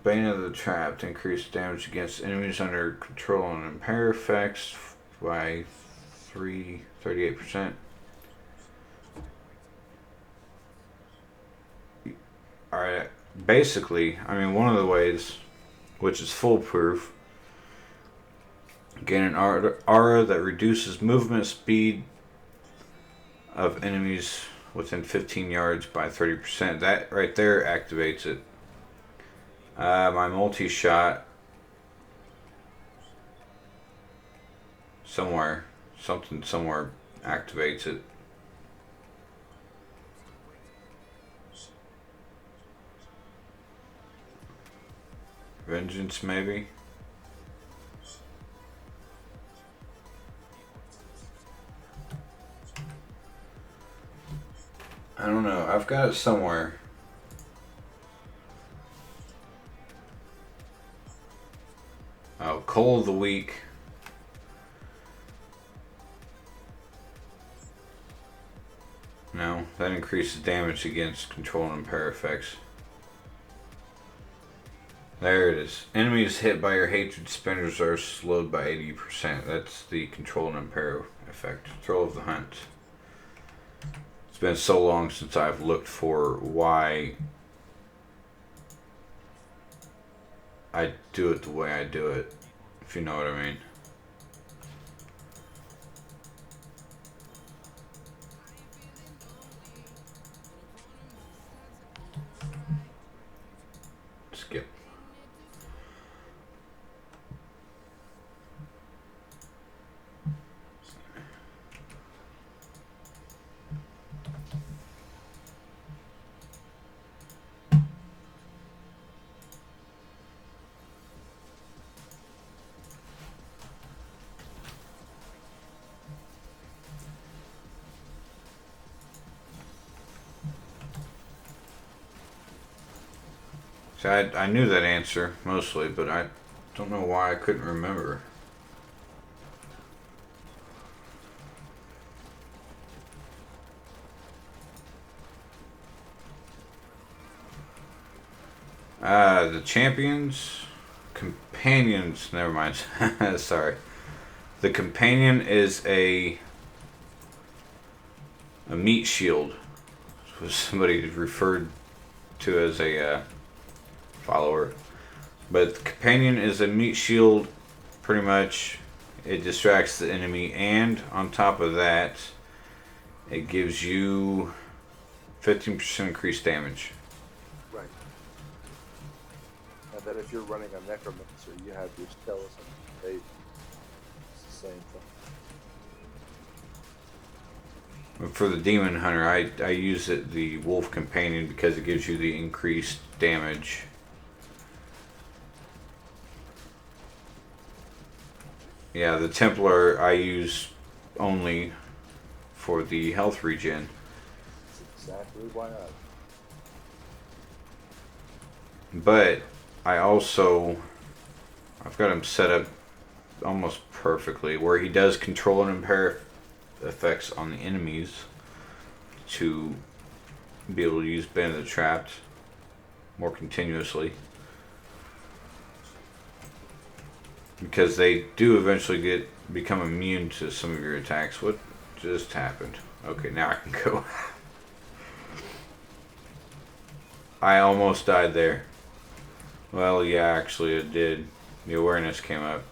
Bane of the Trapped. Increased damage against enemies under control and impair effects by 38%. Alright, basically, I mean, one of the ways, which is foolproof, gain an aura that reduces movement speed of enemies within 15 yards by 30%. That right there activates it. My multi-shot somewhere activates it. Vengeance, maybe. I don't know. I've got it somewhere. Oh, Coal of the Week. No, that increases damage against control and impair effects. There it is. Enemies hit by your hatred spinners are slowed by 80%. That's the control and impair effect. Thrill of the Hunt. It's been so long since I've looked for why I do it the way I do it, if you know what I mean. Skip. See, I knew that answer mostly, but I don't know why I couldn't remember. The champions, companions. Never mind. Sorry. The companion is a meat shield. Was somebody referred to as a follower. But the companion is a meat shield, pretty much. It distracts the enemy, and on top of that, it gives you 15% increased damage. Right. And then if you're running a Necromancer, you have your skeleton. It's the same thing. For the demon hunter, I use it the wolf companion because it gives you the increased damage. Yeah, the Templar I use only for the health regen. That's exactly why I. But I've got him set up almost perfectly where he does control and impair effects on the enemies to be able to use Band of the Trapped more continuously. Because they do eventually become immune to some of your attacks. What just happened? Okay, now I can go. I almost died there. Well, yeah, actually it did. The awareness came up.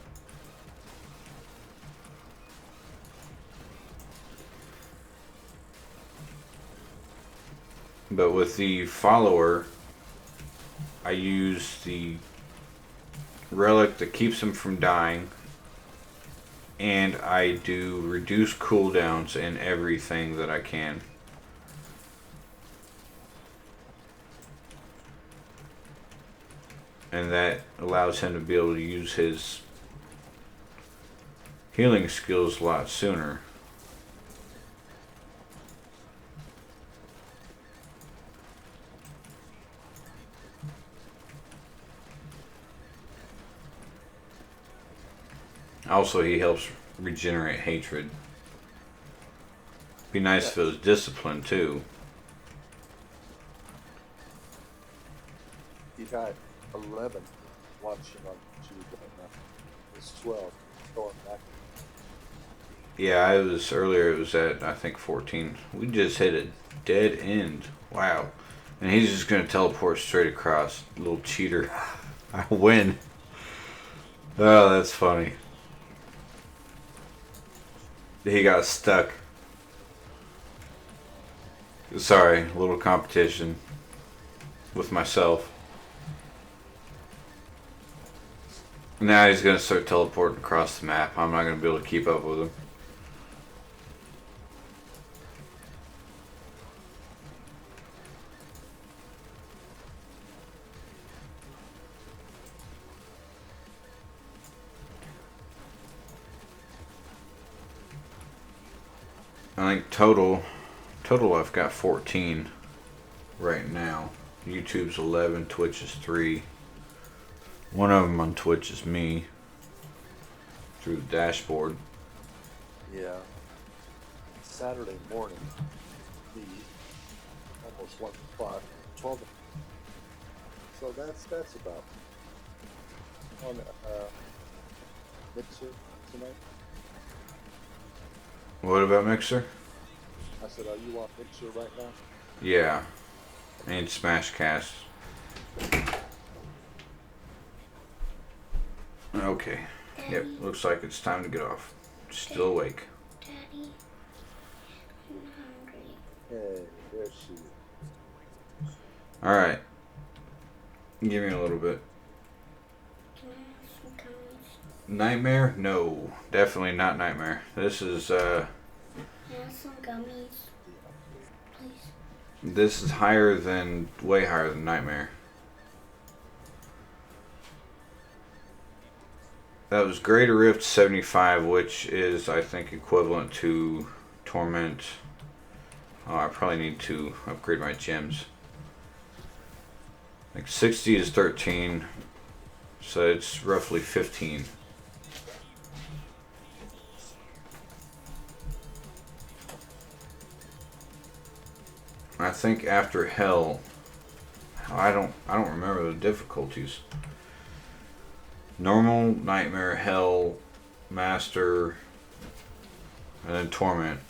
But with the follower, I use the relic that keeps him from dying, and I do reduce cooldowns in everything that I can. And that allows him to be able to use his healing skills a lot sooner. Also, he helps regenerate hatred. Be nice if it was discipline too. You got 11 watching on YouTube right now. It's 12 going back. Yeah, it was earlier. It was at I think 14. We just hit a dead end. Wow, and he's just gonna teleport straight across. Little cheater. I win. Oh, that's funny. He got stuck. Sorry, a little competition with myself. Now he's gonna start teleporting across the map. I'm not gonna be able to keep up with him. I think total I've got 14 right now. YouTube's 11, Twitch is 3. One of them on Twitch is me through the dashboard. Yeah. Saturday morning, the almost 1 o'clock, 12. So that's about on Mixer tonight. What about Mixer? I said, are you on Mixer right now? Yeah, and Smashcast. Okay. Yep, looks like it's time to get off. Still awake. Daddy, I'm hungry. Hey, there she is. Alright. Give me a little bit. Can I have some gummies? Nightmare? No. Definitely not Nightmare. This is, Can I have some gummies? Please. this is way higher than Nightmare. That was Greater Rift 75, which is, I think, equivalent to Torment. Oh, I probably need to upgrade my gems. Like 60 is 13, so it's roughly 15. I think after Hell, I don't remember the difficulties. Normal, Nightmare, Hell, Master, and then Torment.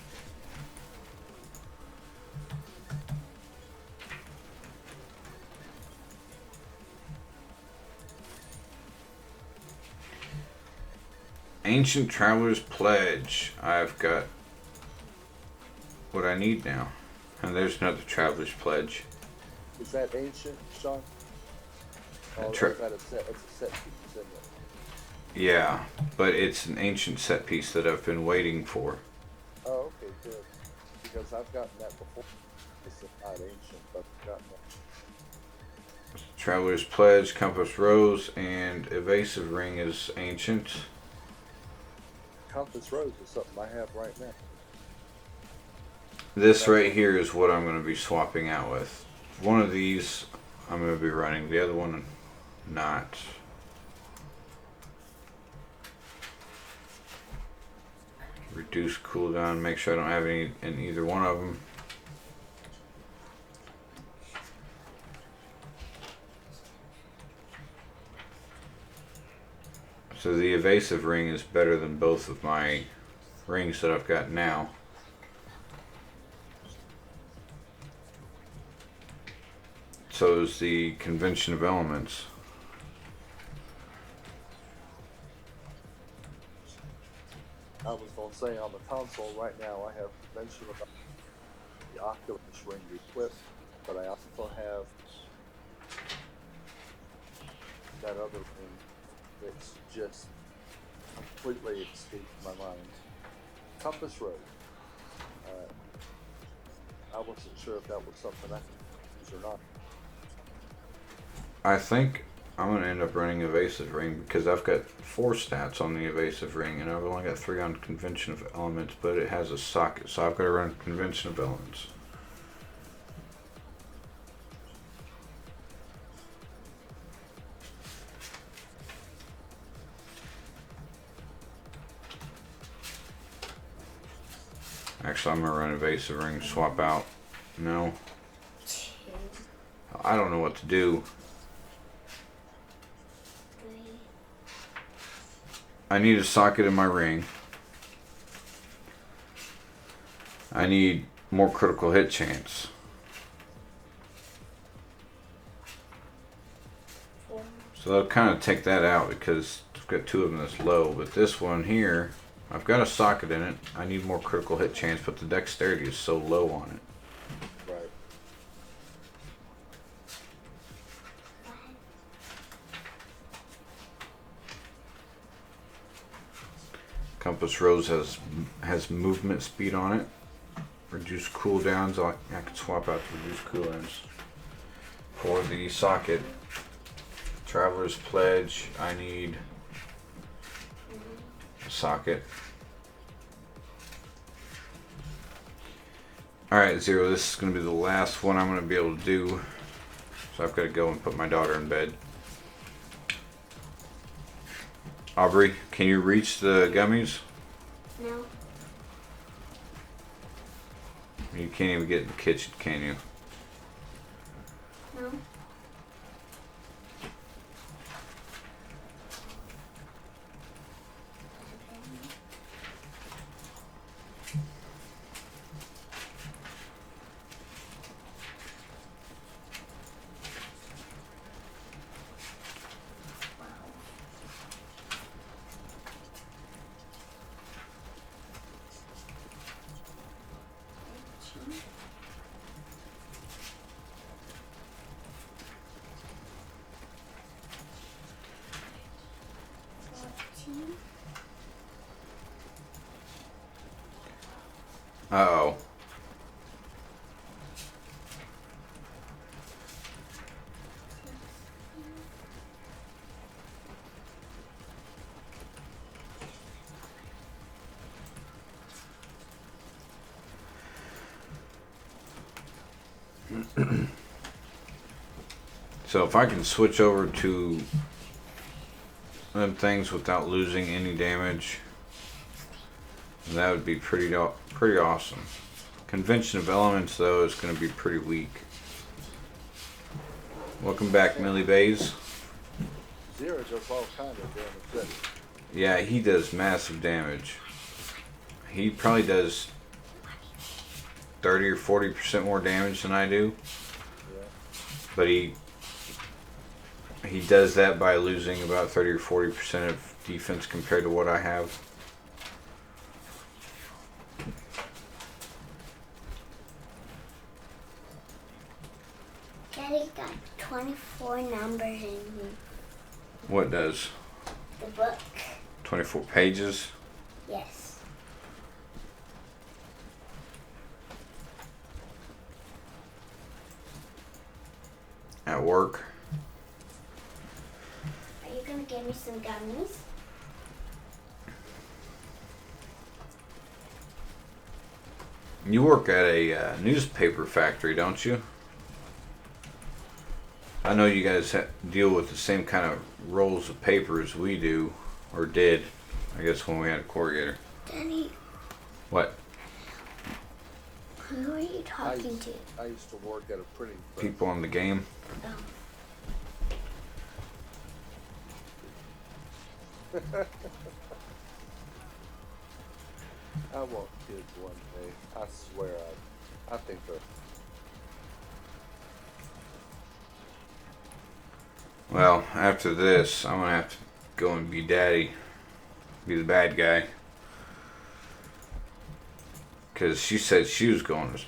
Ancient Traveler's Pledge. I've got what I need now. And there's another Traveler's Pledge. Is that ancient, Shaun? Oh, is that a set? It's a set piece, isn't it? Yeah, but it's an ancient set piece that I've been waiting for. Oh, okay, good. because I've gotten that before. It's not ancient, but I've gotten that. Traveler's Pledge, Compass Rose, and Evasive Ring is ancient. Compass Rose is something I have right now. This right here is what I'm going to be swapping out with. One of these I'm going to be running, the other one not. Reduce cooldown, make sure I don't have any in either one of them. So the Evasive Ring is better than both of my rings that I've got now. So is the Convention of Elements. I was going to say on the console right now I have Convention of the Oculus ring equipped, but I also have that other ring that's just completely escaped my mind. Compass Rose. I wasn't sure if that was something I could use or not. I think I'm going to end up running Evasive Ring because I've got 4 stats on the Evasive Ring and I've only got 3 on Convention of Elements, but it has a socket, so I've got to run Convention of Elements. Actually, I'm going to run Evasive Ring, swap out. No. I don't know what to do. I need a socket in my ring. I need more critical hit chance. So I'll kind of take that out because I've got 2 of them that's low. But this one here, I've got a socket in it. I need more critical hit chance, but the dexterity is so low on it. Right. Compass Rose has movement speed on it. Reduce cooldowns. I can swap out to reduce cooldowns. For the socket, Traveler's Pledge, I need a socket. Alright, Zero, this is going to be the last one I'm going to be able to do. So I've got to go and put my daughter in bed. Aubrey, can you reach the gummies? No. You can't even get in the kitchen, can you? No. Uh-oh. So if I can switch over to them things without losing any damage, that would be pretty awesome. Convention of Elements though is going to be pretty weak. Welcome back, Millie Bays. Zero does all kind of damage, doesn't he? Yeah, he does massive damage. He probably does 30 or 40% more damage than I do. Yeah. But he does that by losing about 30 or 40% of defense compared to what I have. Daddy got 24 numbers in here. What does? The book. 24 pages? Yes. at work. Are you gonna give me some gummies? You work at a newspaper factory, don't you? I know you guys deal with the same kind of rolls of paper as we do, or did, I guess, when we had a corrugator. Daddy, What? who are you talking to? I used to work at a printing press. People on the game? Oh. I want kids one day. I swear I think they're... Well, after this, I'm gonna have to go and be daddy. Be the bad guy. Because she said she was going to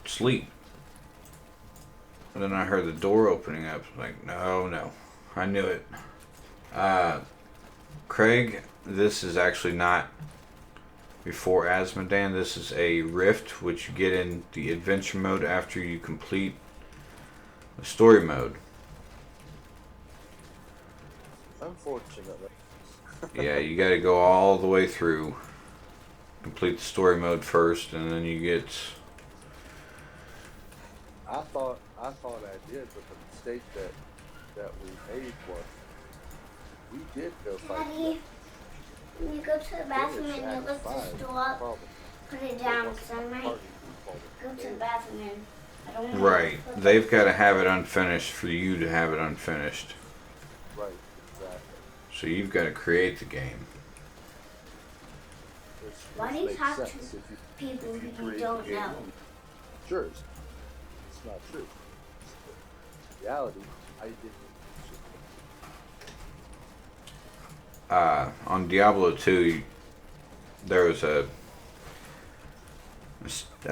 sleep. And then I heard the door opening up. Like, no. I knew it. Craig, this is actually not before Asmodan. This is a rift, which you get in the adventure mode after you complete the story mode. Unfortunately. Yeah, you got to go all the way through. Complete the story mode first, and then you get... I thought I did, but the mistake that we made was we did go fight. Daddy, when you go to the bathroom and you lift the stool up, put it down, because I might go to the bathroom and I don't want Right. to They've got to have it unfinished for you to have it unfinished. Right, exactly. So you've got to create the game. Why do you talk to people who you don't know? Sure, it's not true. In reality, I didn't. On Diablo 2, there was a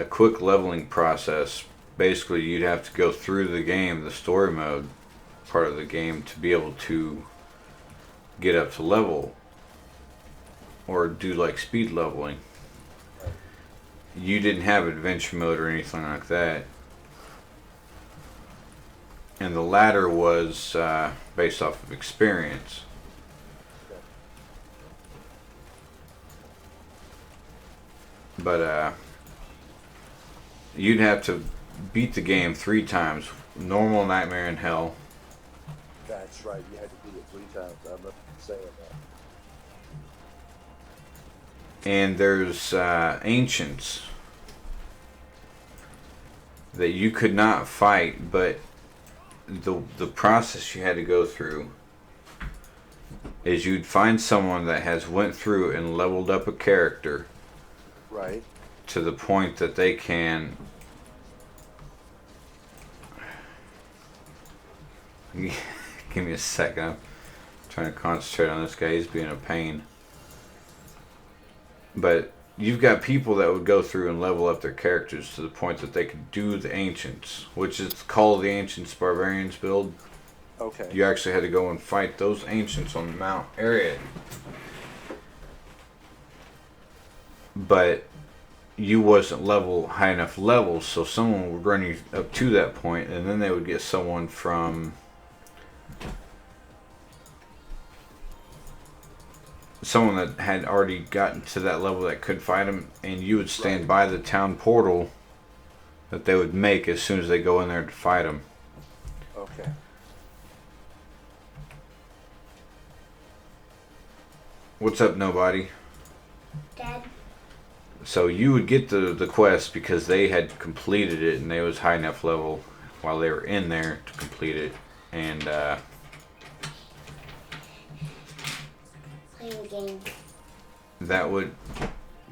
quick leveling process. Basically, you'd have to go through the game, the story mode part of the game, to be able to get up to level or do like speed leveling. You didn't have adventure mode or anything like that. And the latter was based off of experience. But you'd have to beat the game 3 times. Normal, nightmare, and hell. That's right. You had to beat it 3 times. I remember saying that. And there's ancients that you could not fight, but the process you had to go through is you'd find someone that has went through and leveled up a character. Right. To the point that they can... Give me a second. I'm trying to concentrate on this guy. He's being a pain. But you've got people that would go through and level up their characters to the point that they could do the Ancients, which is called the Ancients Barbarians build. Okay. You actually had to go and fight those Ancients on the Mount area. But you wasn't high enough levels, so someone would run you up to that point, and then they would get someone from someone that had already gotten to that level that could fight them, and you would stand by the town portal that they would make as soon as they go in there to fight them. Okay. What's up, nobody? Dad, So you would get the quest because they had completed it and they was high enough level while they were in there to complete it, and playing the game. that would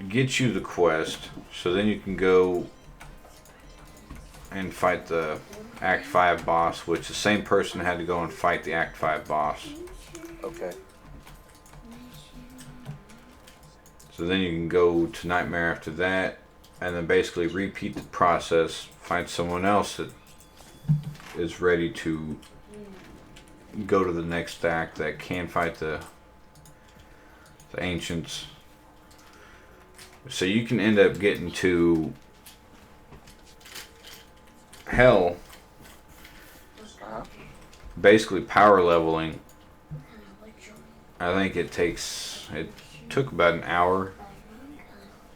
get you the quest, so then you can go and fight the Act 5 boss, which the same person had to go and fight the Act 5 boss. Okay. So then you can go to Nightmare after that, and then basically repeat the process, find someone else that is ready to go to the next act that can fight the Ancients. So you can end up getting to hell basically power leveling. I think it took about an hour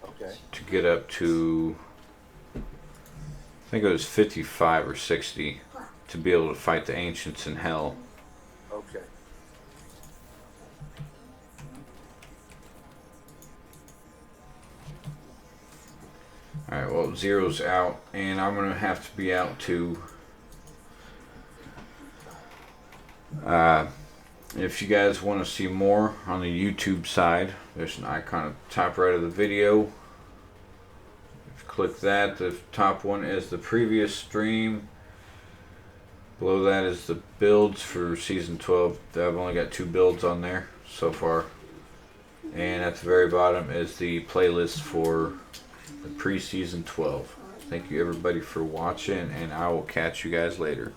Okay. to get up to, I think it was 55 or 60 to be able to fight the ancients in hell. Okay. Alright, well, Zero's out, and I'm going to have to be out too. If you guys want to see more on the YouTube side, there's an icon at the top right of the video. If you click that, the top one is the previous stream. Below that is the builds for Season 12. I've only got 2 builds on there so far. And at the very bottom is the playlist for the pre-Season 12. Thank you everybody for watching, and I will catch you guys later.